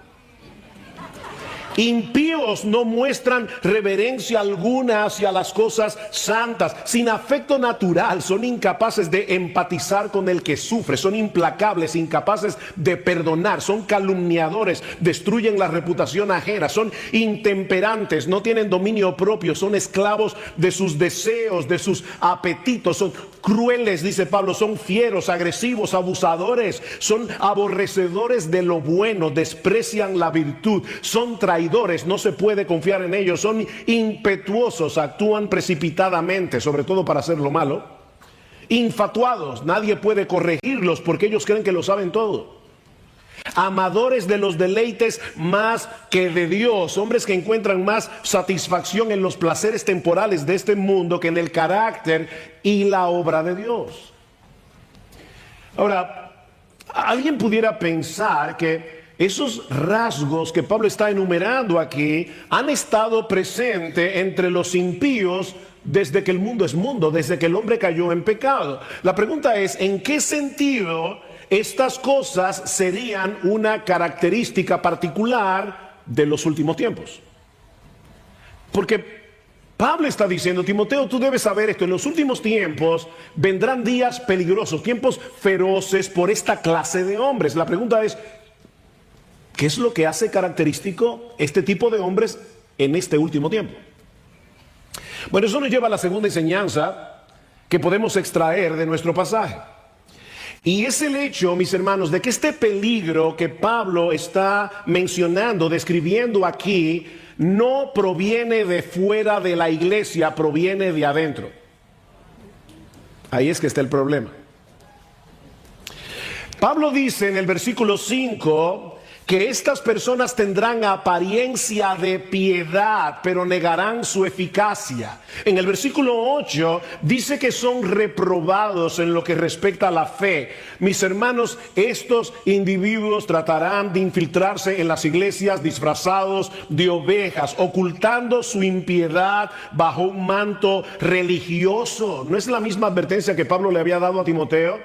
Impíos no muestran reverencia alguna hacia las cosas santas, sin afecto natural, son incapaces de empatizar con el que sufre, son implacables, incapaces de perdonar, son calumniadores, destruyen la reputación ajena, son intemperantes, no tienen dominio propio, son esclavos de sus deseos, de sus apetitos, son crueles, dice Pablo, son fieros, agresivos, abusadores, son aborrecedores de lo bueno, desprecian la virtud, son traidores, no se puede confiar en ellos, son impetuosos, actúan precipitadamente, sobre todo para hacer lo malo, infatuados, nadie puede corregirlos porque ellos creen que lo saben todo, amadores de los deleites más que de Dios, hombres que encuentran más satisfacción en los placeres temporales de este mundo que en el carácter y la obra de Dios. Ahora, alguien pudiera pensar que esos rasgos que Pablo está enumerando aquí han estado presentes entre los impíos desde que el mundo es mundo, desde que el hombre cayó en pecado. La pregunta es, ¿en qué sentido estas cosas serían una característica particular de los últimos tiempos? Porque Pablo está diciendo, Timoteo, tú debes saber esto, en los últimos tiempos vendrán días peligrosos, tiempos feroces por esta clase de hombres. La pregunta es, ¿qué es lo que hace característico este tipo de hombres en este último tiempo? Bueno, eso nos lleva a la segunda enseñanza que podemos extraer de nuestro pasaje. Y es el hecho, mis hermanos, de que este peligro que Pablo está mencionando, describiendo aquí, no proviene de fuera de la iglesia, proviene de adentro. Ahí es que está el problema. Pablo dice en el versículo 5 que estas personas tendrán apariencia de piedad, pero negarán su eficacia. En el versículo 8 dice que son reprobados en lo que respecta a la fe. Mis hermanos, estos individuos tratarán de infiltrarse en las iglesias disfrazados de ovejas, ocultando su impiedad bajo un manto religioso. ¿No es la misma advertencia que Pablo le había dado a Timoteo?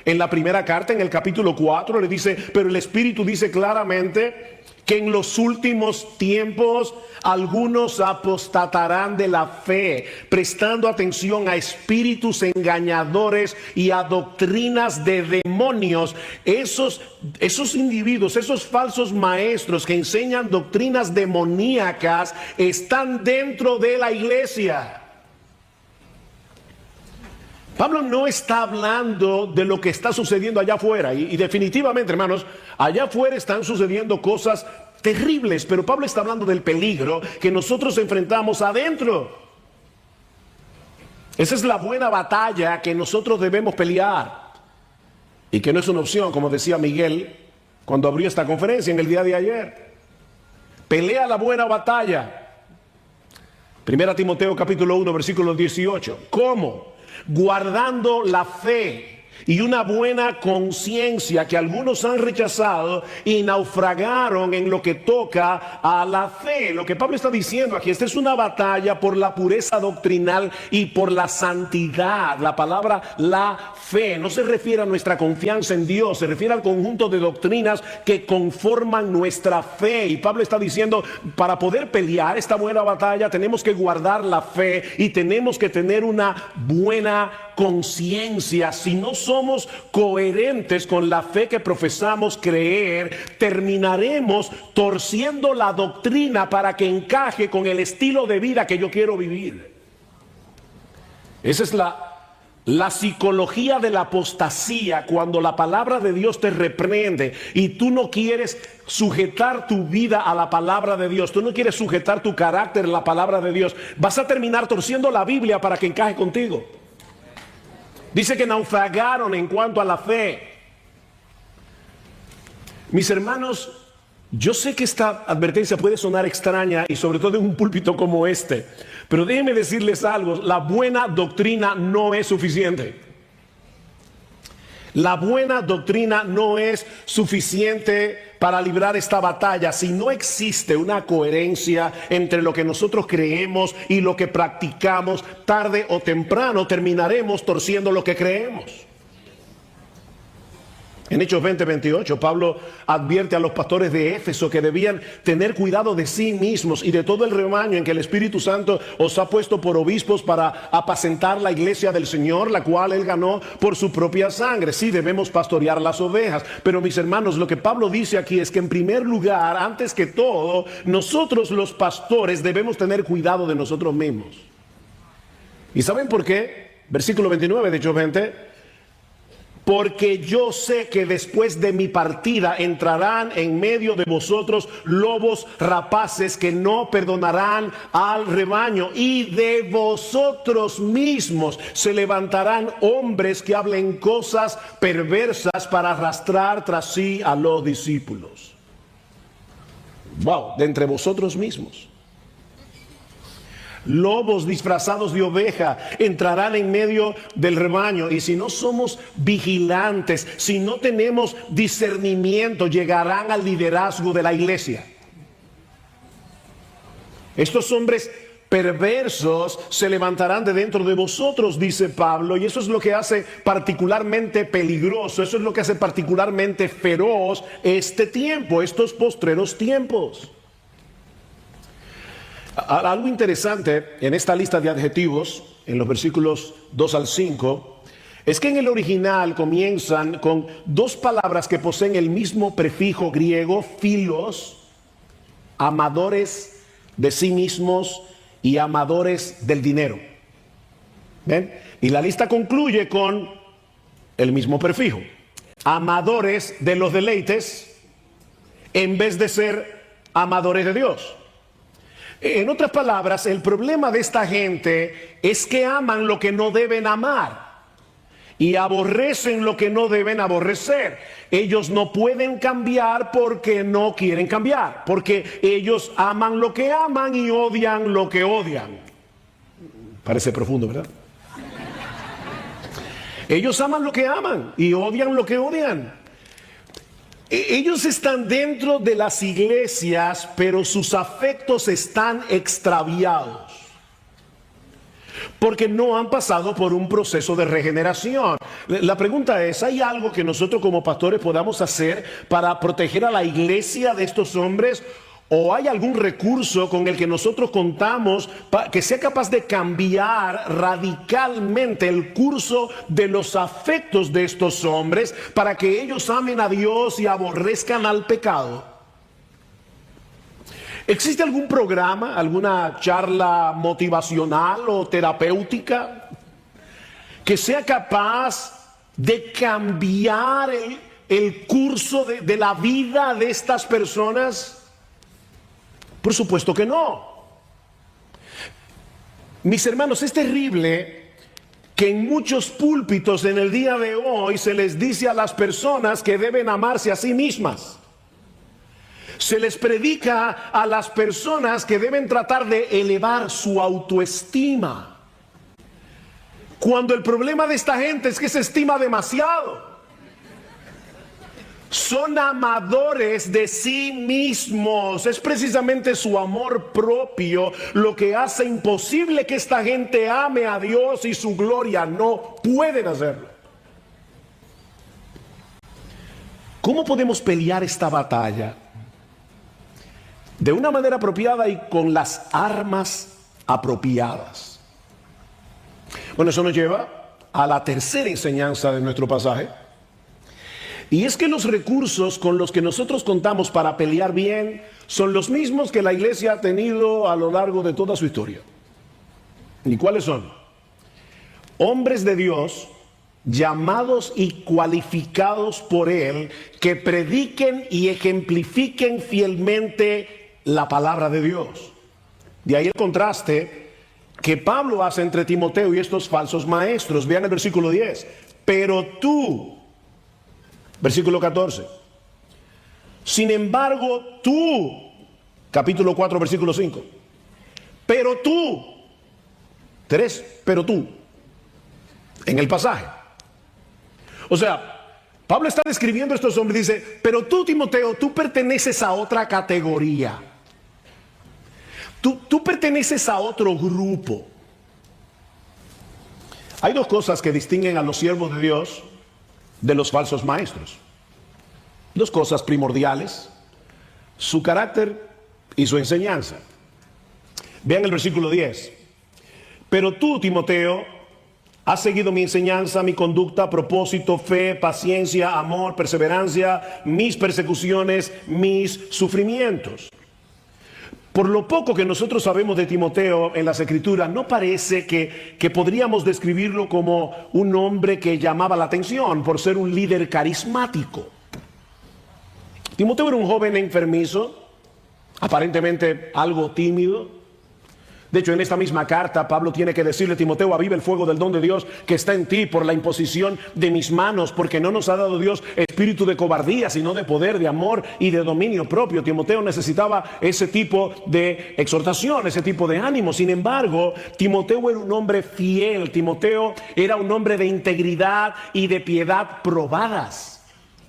En la primera carta, en el capítulo 4, le dice, pero el Espíritu dice claramente que en los últimos tiempos algunos apostatarán de la fe, prestando atención a espíritus engañadores y a doctrinas de demonios. Esos individuos, esos falsos maestros que enseñan doctrinas demoníacas, están dentro de la iglesia. Pablo no está hablando de lo que está sucediendo allá afuera y definitivamente, hermanos, allá afuera están sucediendo cosas terribles, pero Pablo está hablando del peligro que nosotros enfrentamos adentro. Esa es la buena batalla que nosotros debemos pelear y que no es una opción, como decía Miguel cuando abrió esta conferencia en el día de ayer. Pelea la buena batalla. 1 Timoteo capítulo 1 versículo 18. ¿Cómo? Guardando la fe y una buena conciencia que algunos han rechazado y naufragaron en lo que toca a la fe. Lo que Pablo está diciendo aquí, esta es una batalla por la pureza doctrinal y por la santidad. La palabra la fe no se refiere a nuestra confianza en Dios, se refiere al conjunto de doctrinas que conforman nuestra fe. Y Pablo está diciendo, para poder pelear esta buena batalla tenemos que guardar la fe y tenemos que tener una buena conciencia. Si no somos coherentes con la fe que profesamos creer, terminaremos torciendo la doctrina para que encaje con el estilo de vida que yo quiero vivir. Esa es la psicología de la apostasía, cuando la palabra de Dios te reprende y tú no quieres sujetar tu vida a la palabra de Dios, tú no quieres sujetar tu carácter a la palabra de Dios, vas a terminar torciendo la Biblia para que encaje contigo. Dice que naufragaron en cuanto a la fe. Mis hermanos, yo sé que esta advertencia puede sonar extraña y sobre todo en un púlpito como este, pero déjenme decirles algo, la buena doctrina no es suficiente. La buena doctrina no es suficiente para librar esta batalla si no existe una coherencia entre lo que nosotros creemos y lo que practicamos. Tarde o temprano terminaremos torciendo lo que creemos. En Hechos 20:28, Pablo advierte a los pastores de Éfeso que debían tener cuidado de sí mismos y de todo el rebaño en que el Espíritu Santo os ha puesto por obispos para apacentar la iglesia del Señor, la cual Él ganó por su propia sangre. Sí, debemos pastorear las ovejas, pero mis hermanos, lo que Pablo dice aquí es que en primer lugar, antes que todo, nosotros los pastores debemos tener cuidado de nosotros mismos. ¿Y saben por qué? Versículo 29 de Hechos 20. Porque yo sé que después de mi partida entrarán en medio de vosotros lobos rapaces que no perdonarán al rebaño, y de vosotros mismos se levantarán hombres que hablen cosas perversas para arrastrar tras sí a los discípulos. Wow, de entre vosotros mismos. Lobos disfrazados de oveja entrarán en medio del rebaño, y si no somos vigilantes, si no tenemos discernimiento, llegarán al liderazgo de la iglesia. Estos hombres perversos se levantarán de dentro de vosotros, dice Pablo, y eso es lo que hace particularmente peligroso, eso es lo que hace particularmente feroz este tiempo, estos postreros tiempos. Algo interesante en esta lista de adjetivos, en los versículos 2 al 5, es que en el original comienzan con dos palabras que poseen el mismo prefijo griego, philos, amadores de sí mismos y amadores del dinero. ¿Ven? Y la lista concluye con el mismo prefijo, amadores de los deleites en vez de ser amadores de Dios. En otras palabras, el problema de esta gente es que aman lo que no deben amar y aborrecen lo que no deben aborrecer. Ellos no pueden cambiar porque no quieren cambiar, porque ellos aman lo que aman y odian lo que odian. Parece profundo, ¿verdad? Ellos aman lo que aman y odian lo que odian. Ellos están dentro de las iglesias, pero sus afectos están extraviados, porque no han pasado por un proceso de regeneración. La pregunta es, ¿hay algo que nosotros como pastores podamos hacer para proteger a la iglesia de estos hombres? ¿O hay algún recurso con el que nosotros contamos que sea capaz de cambiar radicalmente el curso de los afectos de estos hombres para que ellos amen a Dios y aborrezcan al pecado? ¿Existe algún programa, alguna charla motivacional o terapéutica que sea capaz de cambiar el curso de la vida de estas personas? Por supuesto que no. Mis hermanos, es terrible que en muchos púlpitos en el día de hoy se les dice a las personas que deben amarse a sí mismas. Se les predica a las personas que deben tratar de elevar su autoestima. Cuando el problema de esta gente es que se estima demasiado. Son amadores de sí mismos. Es precisamente su amor propio lo que hace imposible que esta gente ame a Dios y su gloria. No pueden hacerlo. ¿Cómo podemos pelear esta batalla? De una manera apropiada y con las armas apropiadas. Bueno, eso nos lleva a la tercera enseñanza de nuestro pasaje. Y es que los recursos con los que nosotros contamos para pelear bien son los mismos que la iglesia ha tenido a lo largo de toda su historia. ¿Y cuáles son? Hombres de Dios, llamados y cualificados por Él, que prediquen y ejemplifiquen fielmente la palabra de Dios. De ahí el contraste que Pablo hace entre Timoteo y estos falsos maestros. Vean el versículo 10. Pero tú, versículo 14. Sin embargo, tú, capítulo 4, versículo 5. Pero tú, 3, pero tú, en el pasaje. O sea, Pablo está describiendo a estos hombres, dice, pero tú, Timoteo, tú perteneces a otra categoría. Tú perteneces a otro grupo. Hay dos cosas que distinguen a los siervos de Dios de los falsos maestros. Dos cosas primordiales: su carácter y su enseñanza. Vean el versículo 10. Pero tú, Timoteo, has seguido mi enseñanza, mi conducta, propósito, fe, paciencia, amor, perseverancia, mis persecuciones, mis sufrimientos. Por lo poco que nosotros sabemos de Timoteo en las Escrituras, no parece que podríamos describirlo como un hombre que llamaba la atención por ser un líder carismático. Timoteo era un joven enfermizo, aparentemente algo tímido. De hecho, en esta misma carta, Pablo tiene que decirle: Timoteo, aviva el fuego del don de Dios que está en ti por la imposición de mis manos, porque no nos ha dado Dios espíritu de cobardía, sino de poder, de amor y de dominio propio. Timoteo necesitaba ese tipo de exhortación, ese tipo de ánimo. Sin embargo, Timoteo era un hombre fiel. Timoteo era un hombre de integridad y de piedad probadas.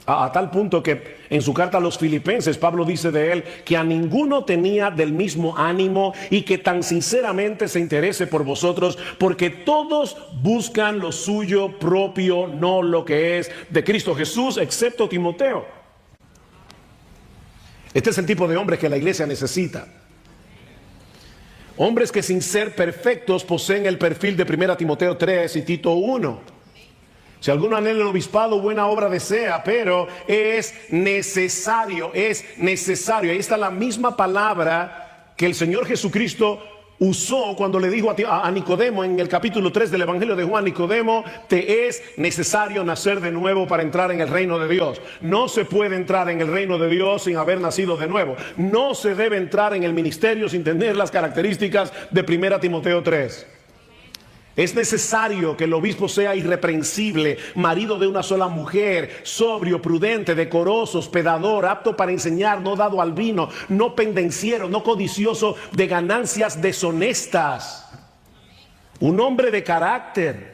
A tal punto que en su carta a los Filipenses, Pablo dice de él que a ninguno tenía del mismo ánimo y que tan sinceramente se interese por vosotros, porque todos buscan lo suyo propio, no lo que es de Cristo Jesús, excepto Timoteo. Este es el tipo de hombre que la iglesia necesita. Hombres que sin ser perfectos poseen el perfil de 1 Timoteo 3 y Tito 1. Si alguno anhela el obispado, buena obra desea, pero es necesario. Ahí está la misma palabra que el Señor Jesucristo usó cuando le dijo a Nicodemo en el capítulo 3 del Evangelio de Juan: Nicodemo, te es necesario nacer de nuevo para entrar en el reino de Dios. No se puede entrar en el reino de Dios sin haber nacido de nuevo. No se debe entrar en el ministerio sin tener las características de 1 Timoteo 3. Es necesario que el obispo sea irreprensible, marido de una sola mujer, sobrio, prudente, decoroso, hospedador, apto para enseñar, no dado al vino, no pendenciero, no codicioso de ganancias deshonestas. Un hombre de carácter.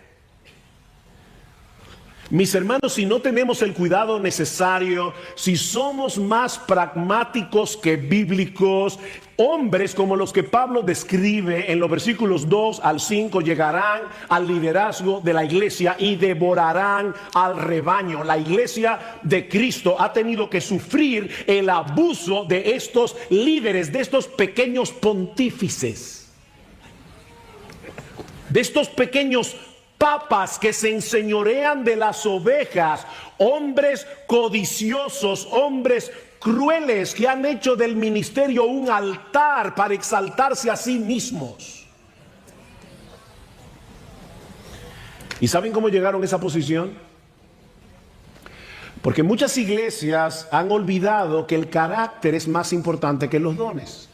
Mis hermanos, si no tenemos el cuidado necesario, si somos más pragmáticos que bíblicos, hombres como los que Pablo describe en los versículos 2 al 5 llegarán al liderazgo de la iglesia y devorarán al rebaño. La iglesia de Cristo ha tenido que sufrir el abuso de estos líderes, de estos pequeños pontífices, de estos pequeños papas que se enseñorean de las ovejas, hombres codiciosos, hombres crueles que han hecho del ministerio un altar para exaltarse a sí mismos. ¿Y saben cómo llegaron a esa posición? Porque muchas iglesias han olvidado que el carácter es más importante que los dones.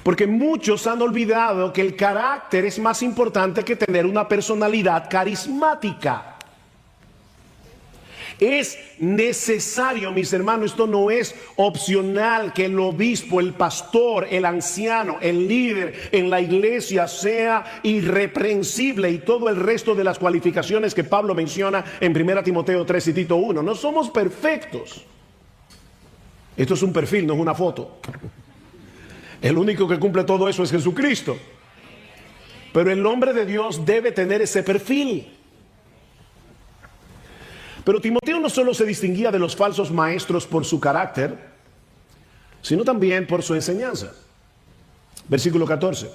Porque muchos han olvidado que el carácter es más importante que tener una personalidad carismática. Es necesario, mis hermanos, esto no es opcional, que el obispo, el pastor, el anciano, el líder en la iglesia sea irreprensible y todo el resto de las cualificaciones que Pablo menciona en 1 Timoteo 3 y Tito 1. No somos perfectos. Esto es un perfil, no es una foto. El único que cumple todo eso es Jesucristo. Pero el hombre de Dios debe tener ese perfil. Pero Timoteo no solo se distinguía de los falsos maestros por su carácter, sino también por su enseñanza. Versículo 14.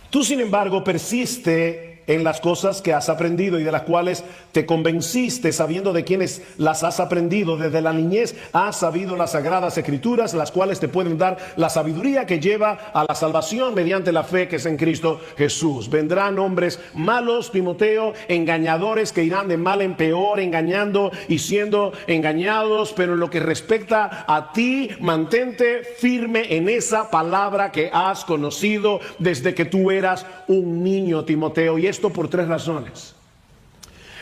Tú, sin embargo, persiste en las cosas que has aprendido y de las cuales te convenciste, sabiendo de quiénes las has aprendido. Desde la niñez has sabido las sagradas escrituras, las cuales te pueden dar la sabiduría que lleva a la salvación mediante la fe que es en Cristo Jesús. Vendrán hombres malos, Timoteo, engañadores, que irán de mal en peor, engañando y siendo engañados. Pero en lo que respecta a ti, mantente firme en esa palabra que has conocido desde que tú eras un niño, Timoteo. Y esto por 3 razones.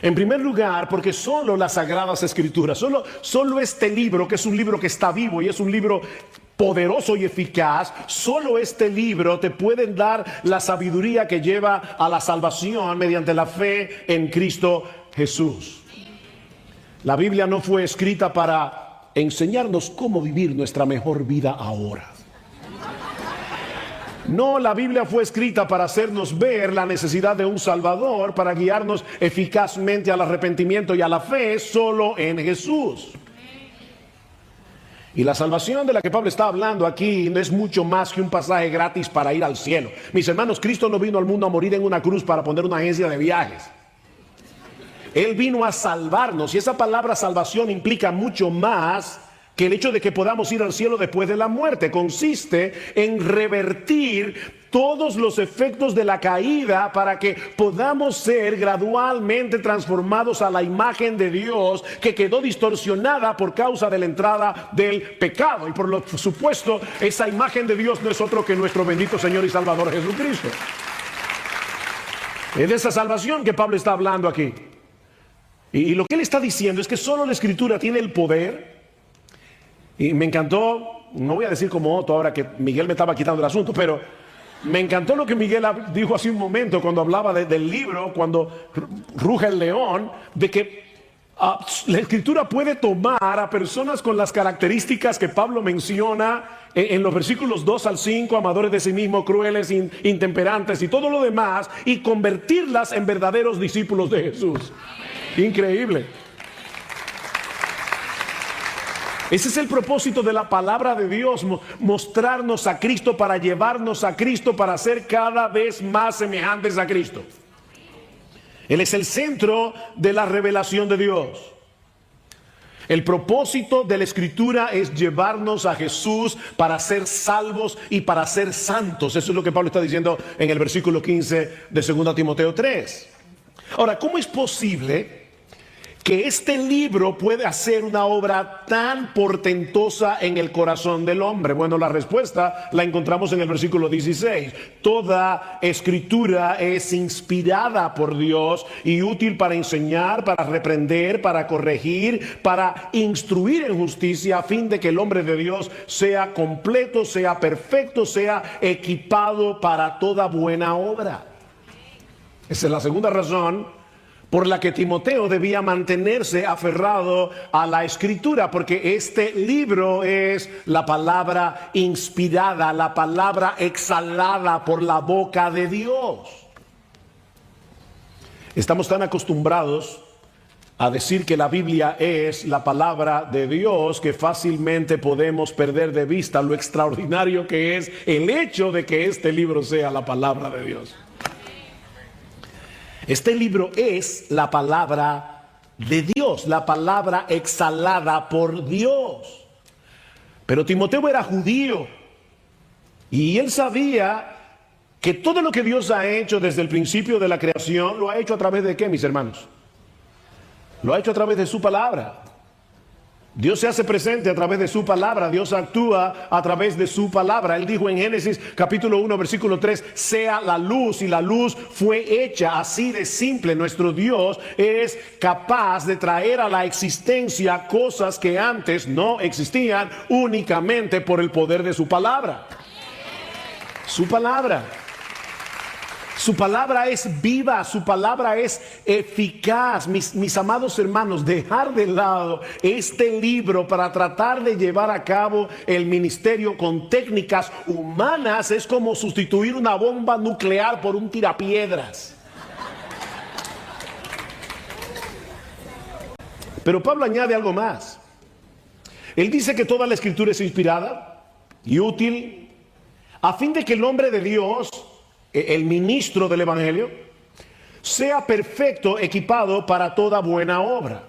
En primer lugar, porque solo las Sagradas Escrituras, solo este libro, que es un libro que está vivo y es un libro poderoso y eficaz, solo este libro te puede dar la sabiduría que lleva a la salvación mediante la fe en Cristo Jesús. La Biblia no fue escrita para enseñarnos cómo vivir nuestra mejor vida ahora. No, la Biblia fue escrita para hacernos ver la necesidad de un Salvador, para guiarnos eficazmente al arrepentimiento y a la fe solo en Jesús. Y la salvación de la que Pablo está hablando aquí no es mucho más que un pasaje gratis para ir al cielo. Mis hermanos, Cristo no vino al mundo a morir en una cruz para poner una agencia de viajes. Él vino a salvarnos, y esa palabra salvación implica mucho más que el hecho de que podamos ir al cielo después de la muerte. Consiste en revertir todos los efectos de la caída para que podamos ser gradualmente transformados a la imagen de Dios, que quedó distorsionada por causa de la entrada del pecado. Y por lo supuesto, esa imagen de Dios no es otro que nuestro bendito Señor y Salvador Jesucristo. Es de esa salvación que Pablo está hablando aquí. Y lo que él está diciendo es que solo la Escritura tiene el poder. Y me encantó, no voy a decir como Otto ahora que Miguel me estaba quitando el asunto, pero me encantó lo que Miguel dijo hace un momento cuando hablaba del libro, cuando ruge el león, de que la Escritura puede tomar a personas con las características que Pablo menciona en los versículos 2 al 5, amadores de sí mismos, crueles, intemperantes y todo lo demás, y convertirlas en verdaderos discípulos de Jesús. Increíble. Ese es el propósito de la palabra de Dios, mostrarnos a Cristo, para llevarnos a Cristo, para ser cada vez más semejantes a Cristo. Él es el centro de la revelación de Dios. El propósito de la Escritura es llevarnos a Jesús para ser salvos y para ser santos. Eso es lo que Pablo está diciendo en el versículo 15 de 2 Timoteo 3. Ahora, ¿cómo es posible que este libro puede hacer una obra tan portentosa en el corazón del hombre? Bueno, la respuesta la encontramos en el versículo 16. Toda escritura es inspirada por Dios y útil para enseñar, para reprender, para corregir, para instruir en justicia, a fin de que el hombre de Dios sea completo, sea perfecto, sea equipado para toda buena obra. Esa es la segunda razón por la que Timoteo debía mantenerse aferrado a la Escritura, porque este libro es la palabra inspirada, la palabra exhalada por la boca de Dios. Estamos tan acostumbrados a decir que la Biblia es la palabra de Dios que fácilmente podemos perder de vista lo extraordinario que es el hecho de que este libro sea la palabra de Dios. Este libro es la palabra de Dios, la palabra exhalada por Dios. Pero Timoteo era judío y él sabía que todo lo que Dios ha hecho desde el principio de la creación, lo ha hecho a través de ¿qué, mis hermanos? Lo ha hecho a través de su palabra. Dios se hace presente a través de su palabra, Dios actúa a través de su palabra. Él dijo en Génesis capítulo 1 versículo 3, sea la luz, y la luz fue hecha. Así de simple, nuestro Dios es capaz de traer a la existencia cosas que antes no existían únicamente por el poder de su palabra. Su palabra. Su palabra es viva, su palabra es eficaz. Mis amados hermanos, dejar de lado este libro para tratar de llevar a cabo el ministerio con técnicas humanas es como sustituir una bomba nuclear por un tirapiedras. Pero Pablo añade algo más. Él dice que toda la escritura es inspirada y útil a fin de que el hombre de Dios, el ministro del evangelio, sea perfecto, equipado para toda buena obra.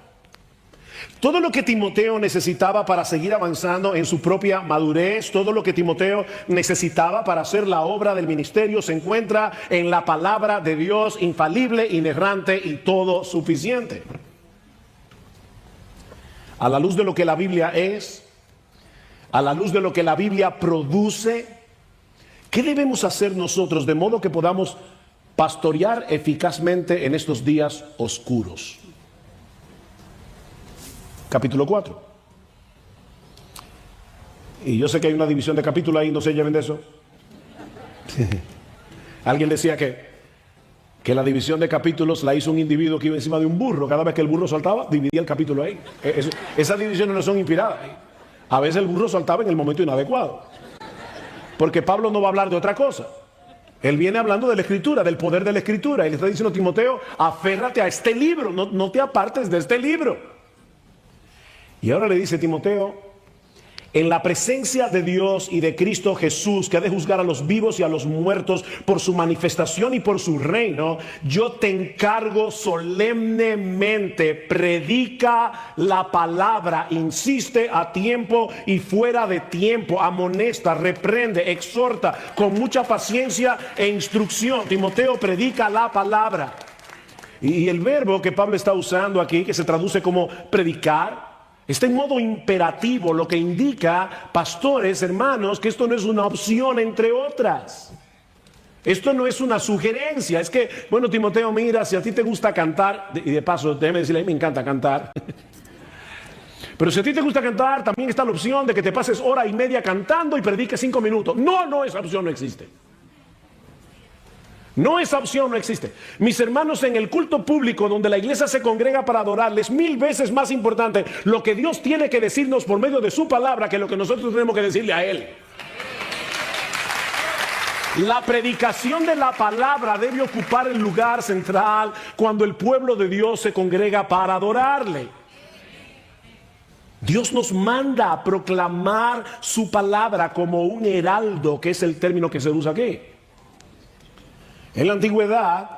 Todo lo que Timoteo necesitaba para seguir avanzando en su propia madurez, todo lo que Timoteo necesitaba para hacer la obra del ministerio se encuentra en la palabra de Dios, infalible, inerrante y todo suficiente. A la luz de lo que la Biblia es, a la luz de lo que la Biblia produce, ¿qué debemos hacer nosotros de modo que podamos pastorear eficazmente en estos días oscuros? Capítulo 4. Y yo sé que hay una división de capítulos ahí, no se lleven de eso. Alguien decía que la división de capítulos la hizo un individuo que iba encima de un burro. Cada vez que el burro saltaba, dividía el capítulo ahí. Esas divisiones no son inspiradas. A veces el burro saltaba en el momento inadecuado. Porque Pablo no va a hablar de otra cosa. Él viene hablando de la escritura, del poder de la escritura. Y le está diciendo a Timoteo, aférrate a este libro, no te apartes de este libro. Y ahora le dice Timoteo, en la presencia de Dios y de Cristo Jesús, que ha de juzgar a los vivos y a los muertos por su manifestación y por su reino, yo te encargo solemnemente, predica la palabra, insiste a tiempo y fuera de tiempo, amonesta, reprende, exhorta con mucha paciencia e instrucción. Timoteo, predica la palabra. Y el verbo que Pablo está usando aquí, que se traduce como predicar, está en modo imperativo, lo que indica, pastores, hermanos, que esto no es una opción entre otras. Esto no es una sugerencia. Es que, bueno, Timoteo, mira, si a ti te gusta cantar, y de paso, déjame decirle, a mí me encanta cantar. Pero si a ti te gusta cantar, también está la opción de que te pases hora y media cantando y prediques 5 minutos. No, esa opción no existe. No, esa opción no existe. Mis hermanos, en el culto público donde la iglesia se congrega para adorarles, 1000 veces más importante lo que Dios tiene que decirnos por medio de su palabra que lo que nosotros tenemos que decirle a Él. La predicación de la palabra debe ocupar el lugar central cuando el pueblo de Dios se congrega para adorarle. Dios nos manda a proclamar su palabra como un heraldo, que es el término que se usa aquí. En la antigüedad,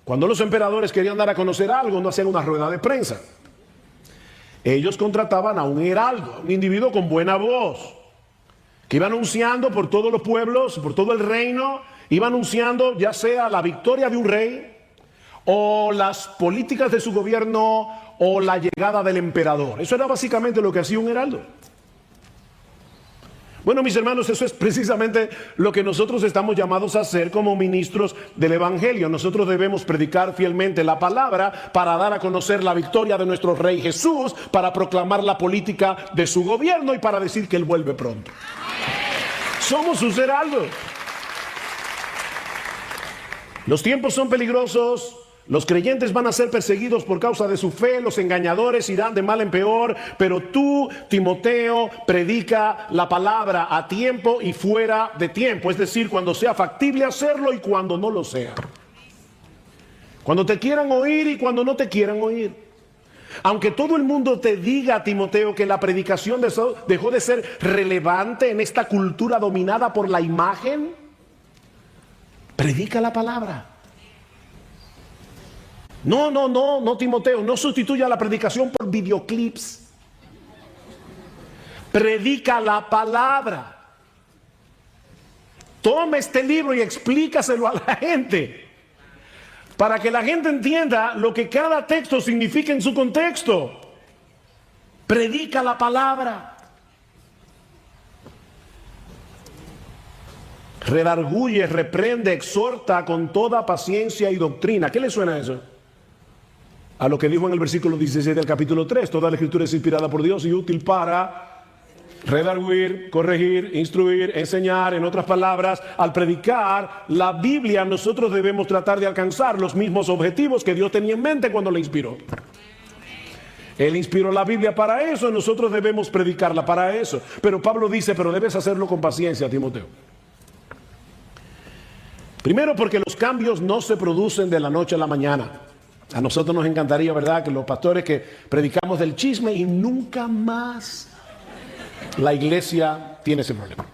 cuando los emperadores querían dar a conocer algo, no hacían una rueda de prensa. Ellos contrataban a un heraldo, un individuo con buena voz, que iba anunciando por todos los pueblos, por todo el reino, iba anunciando ya sea la victoria de un rey, o las políticas de su gobierno, o la llegada del emperador. Eso era básicamente lo que hacía un heraldo. Bueno, mis hermanos, eso es precisamente lo que nosotros estamos llamados a hacer como ministros del evangelio. Nosotros debemos predicar fielmente la palabra para dar a conocer la victoria de nuestro Rey Jesús, para proclamar la política de su gobierno y para decir que Él vuelve pronto. Somos sus heraldos. Los tiempos son peligrosos. Los creyentes van a ser perseguidos por causa de su fe, los engañadores irán de mal en peor, pero tú, Timoteo, predica la palabra a tiempo y fuera de tiempo, es decir, cuando sea factible hacerlo y cuando no lo sea. Cuando te quieran oír y cuando no te quieran oír. Aunque todo el mundo te diga, Timoteo, que la predicación dejó de ser relevante en esta cultura dominada por la imagen, predica la palabra. No, Timoteo, no sustituya la predicación por videoclips. Predica la palabra. Toma este libro y explícaselo a la gente, para que la gente entienda lo que cada texto significa en su contexto. Predica la palabra. Redarguye, reprende, exhorta con toda paciencia y doctrina. ¿Qué le suena a eso? A lo que dijo en el versículo 16 del capítulo 3. Toda la escritura es inspirada por Dios y útil para redarguir, corregir, instruir, enseñar. En otras palabras, al predicar la Biblia, nosotros debemos tratar de alcanzar los mismos objetivos que Dios tenía en mente cuando la inspiró. Él inspiró la Biblia para eso, nosotros debemos predicarla para eso. Pero Pablo dice, pero debes hacerlo con paciencia, Timoteo. Primero, porque los cambios no se producen de la noche a la mañana. A nosotros nos encantaría, ¿verdad?, que los pastores que predicamos del chisme y nunca más la iglesia tiene ese problema.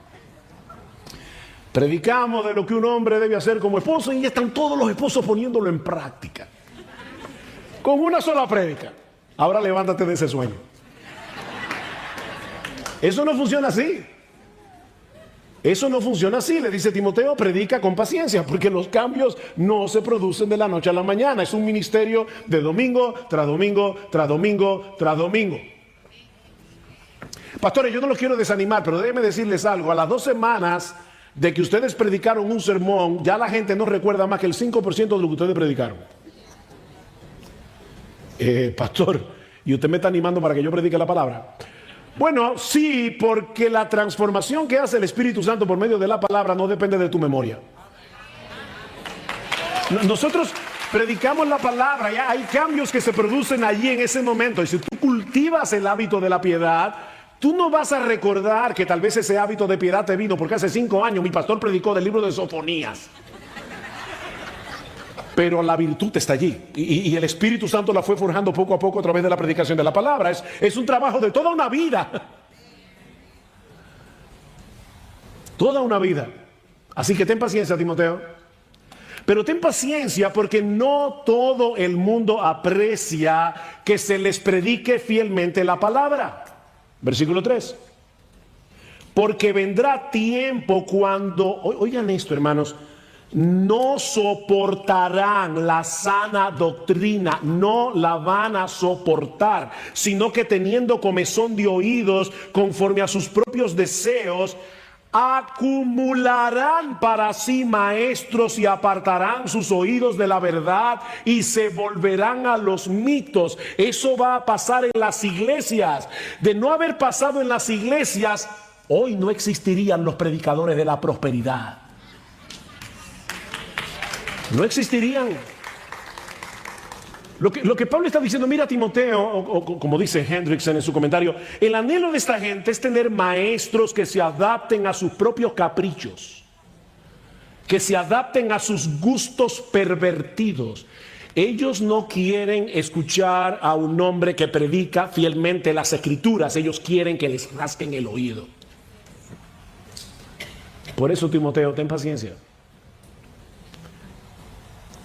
Predicamos de lo que un hombre debe hacer como esposo y ya están todos los esposos poniéndolo en práctica. Con una sola prédica. Ahora levántate de ese sueño. Eso no funciona así. Eso no funciona así, le dice Timoteo, predica con paciencia, porque los cambios no se producen de la noche a la mañana. Es un ministerio de domingo tras domingo, tras domingo, tras domingo. Pastores, yo no los quiero desanimar, pero déjenme decirles algo. A las 2 semanas de que ustedes predicaron un sermón, ya la gente no recuerda más que el 5% de lo que ustedes predicaron. Pastor, ¿y usted me está animando para que yo predique la palabra? Bueno, sí, porque la transformación que hace el Espíritu Santo por medio de la palabra no depende de tu memoria. Nosotros predicamos la palabra, ya hay cambios que se producen allí en ese momento. Y si tú cultivas el hábito de la piedad, tú no vas a recordar que tal vez ese hábito de piedad te vino porque hace 5 años mi pastor predicó del libro de Sofonías. Pero la virtud está allí y el Espíritu Santo la fue forjando poco a poco a través de la predicación de la palabra. Es un trabajo de toda una vida. Toda una vida. Así que ten paciencia, Timoteo. Pero ten paciencia porque no todo el mundo aprecia que se les predique fielmente la palabra. Versículo 3. Porque vendrá tiempo cuando, oigan esto, hermanos, no soportarán la sana doctrina, no la van a soportar, sino que teniendo comezón de oídos conforme a sus propios deseos, acumularán para sí maestros y apartarán sus oídos de la verdad y se volverán a los mitos. Eso va a pasar en las iglesias. De no haber pasado en las iglesias, hoy no existirían los predicadores de la prosperidad. No existirían. Lo que Pablo está diciendo, mira Timoteo, o como dice Hendrickson en su comentario, el anhelo de esta gente es tener maestros que se adapten a sus propios caprichos, que se adapten a sus gustos pervertidos. Ellos no quieren escuchar a un hombre que predica fielmente las escrituras, ellos quieren que les rasquen el oído. Por eso, Timoteo, ten paciencia.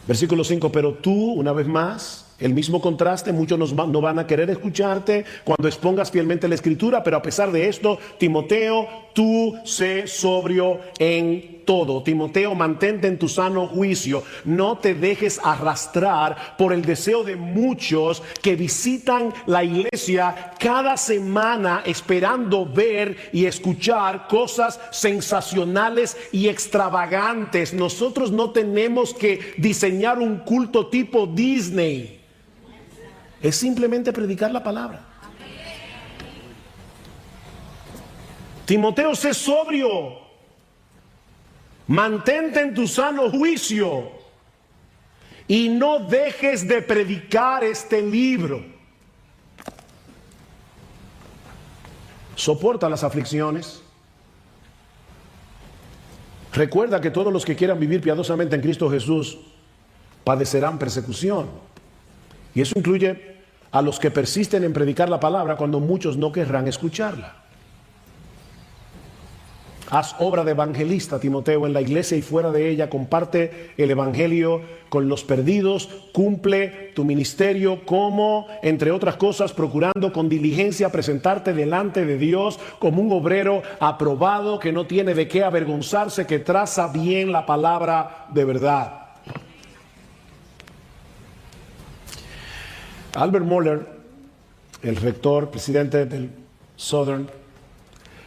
Versículo 5, pero tú, una vez más, el mismo contraste, muchos no van a querer escucharte cuando expongas fielmente la escritura, pero a pesar de esto, Timoteo, tú sé sobrio en todo. Timoteo, mantente en tu sano juicio, no te dejes arrastrar por el deseo de muchos que visitan la iglesia cada semana esperando ver y escuchar cosas sensacionales y extravagantes. Nosotros no tenemos que diseñar un culto tipo Disney. Es simplemente predicar la palabra. Timoteo, sé sobrio. Mantente en tu sano juicio. Y no dejes de predicar este libro. Soporta las aflicciones. Recuerda que todos los que quieran vivir piadosamente en Cristo Jesús padecerán persecución. Y eso incluye a los que persisten en predicar la palabra cuando muchos no querrán escucharla. Haz obra de evangelista, Timoteo, en la iglesia y fuera de ella. Comparte el evangelio con los perdidos. Cumple tu ministerio como, entre otras cosas, procurando con diligencia presentarte delante de Dios como un obrero aprobado que no tiene de qué avergonzarse, que traza bien la palabra de verdad. Albert Mohler el rector, presidente del Southern,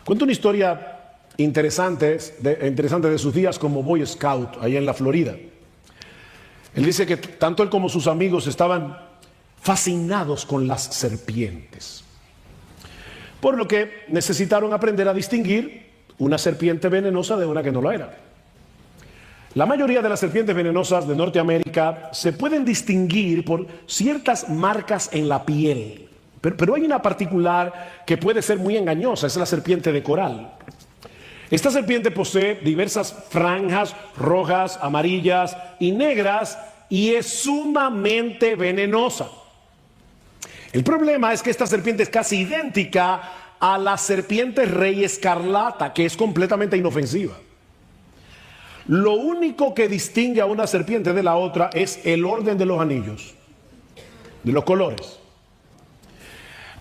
cuenta una historia interesante de sus días como Boy Scout allá en la Florida. Él dice que tanto él como sus amigos estaban fascinados con las serpientes, por lo que necesitaron aprender a distinguir una serpiente venenosa de una que no lo era. La mayoría de las serpientes venenosas de Norteamérica se pueden distinguir por ciertas marcas en la piel, pero hay una particular que puede ser muy engañosa, es la serpiente de coral. Esta serpiente posee diversas franjas rojas, amarillas y negras y es sumamente venenosa. El problema es que esta serpiente es casi idéntica a la serpiente rey escarlata, que es completamente inofensiva. Lo único que distingue a una serpiente de la otra es el orden de los anillos, de los colores.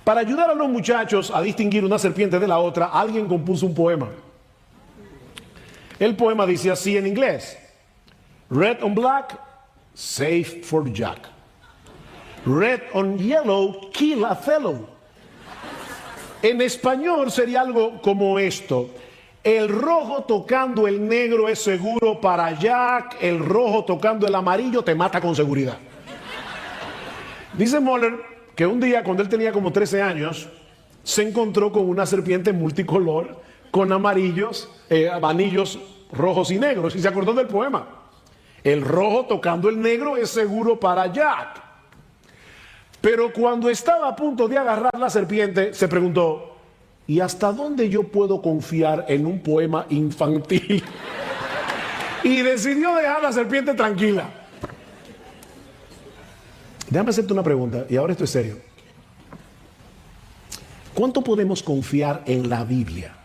Para ayudar a los muchachos a distinguir una serpiente de la otra, alguien compuso un poema. El poema dice así en inglés: Red on black, safe for Jack. Red on yellow, kill a fellow. En español sería algo como esto: el rojo tocando el negro es seguro para Jack, el rojo tocando el amarillo te mata con seguridad. Dice Moller que un día, cuando él tenía como 13 años, se encontró con una serpiente multicolor con anillos rojos y negros, y se acordó del poema: el rojo tocando el negro es seguro para Jack. Pero cuando estaba a punto de agarrar la serpiente, se preguntó: ¿y hasta dónde yo puedo confiar en un poema infantil? Y decidió dejar la serpiente tranquila. Déjame hacerte una pregunta, y ahora esto es serio. ¿Cuánto podemos confiar en la Biblia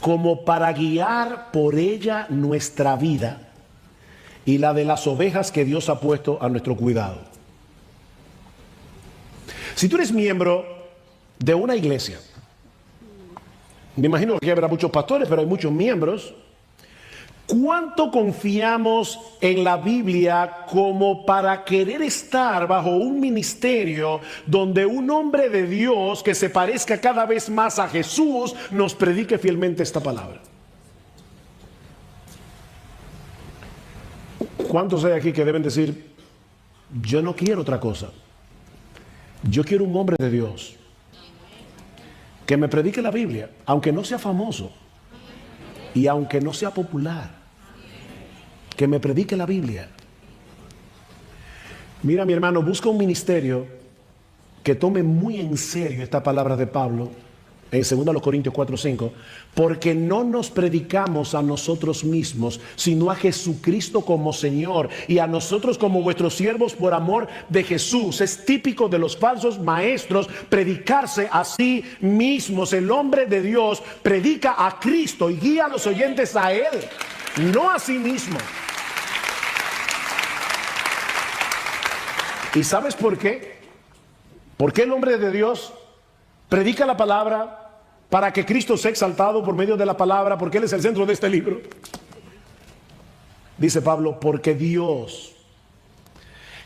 como para guiar por ella nuestra vida y la de las ovejas que Dios ha puesto a nuestro cuidado? Si tú eres miembro de una iglesia, me imagino que habrá muchos pastores, pero hay muchos miembros, ¿cuánto confiamos en la Biblia como para querer estar bajo un ministerio donde un hombre de Dios que se parezca cada vez más a Jesús nos predique fielmente esta palabra? ¿Cuántos hay aquí que deben decir: yo no quiero otra cosa? Yo quiero un hombre de Dios que me predique la Biblia, aunque no sea famoso y aunque no sea popular, que me predique la Biblia. Mira, mi hermano, busca un ministerio que tome muy en serio esta palabra de Pablo en 2 Corintios 4:5, porque no nos predicamos a nosotros mismos, sino a Jesucristo como Señor y a nosotros como vuestros siervos por amor de Jesús. Es típico de los falsos maestros predicarse a sí mismos. El hombre de Dios predica a Cristo y guía a los oyentes a Él, no a sí mismo. ¿Y sabes por qué? ¿Por qué el hombre de Dios predica la palabra para que Cristo sea exaltado por medio de la palabra? Porque Él es el centro de este libro. Dice Pablo: porque Dios,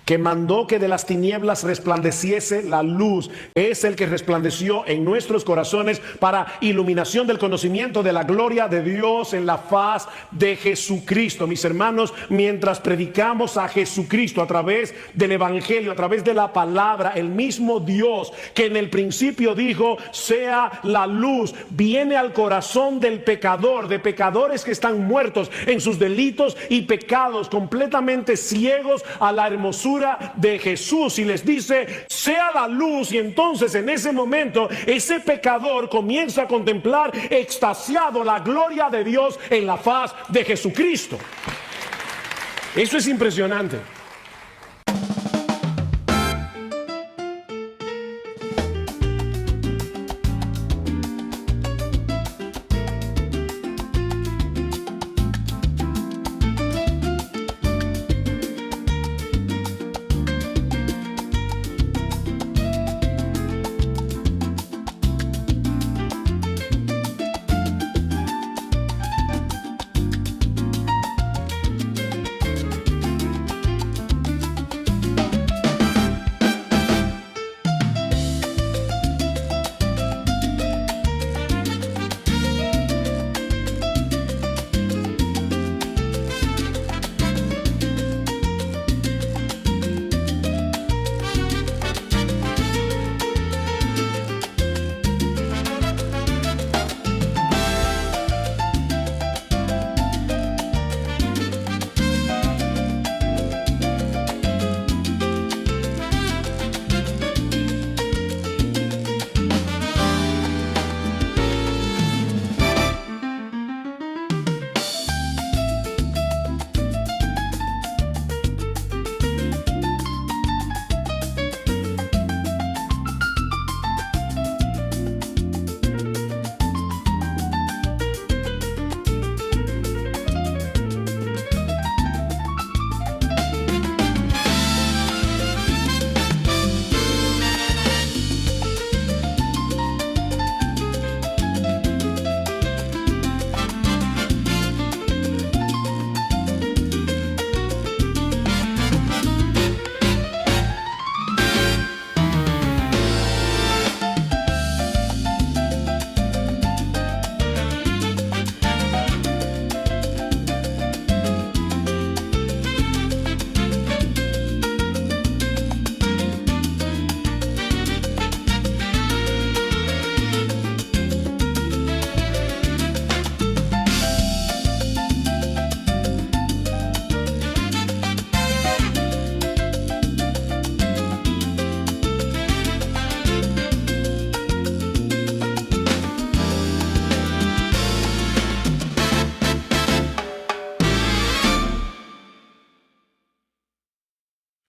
que mandó que de las tinieblas resplandeciese la luz, es el que resplandeció en nuestros corazones para iluminación del conocimiento de la gloria de Dios en la faz de Jesucristo. Mis hermanos, mientras predicamos a Jesucristo a través del Evangelio, a través de la palabra, el mismo Dios que en el principio dijo: sea la luz, viene al corazón del pecador, de pecadores que están muertos en sus delitos y pecados, completamente ciegos a la hermosura de Jesús, y les dice: sea la luz. Y entonces en ese momento ese pecador comienza a contemplar extasiado la gloria de Dios en la faz de Jesucristo. Eso es impresionante.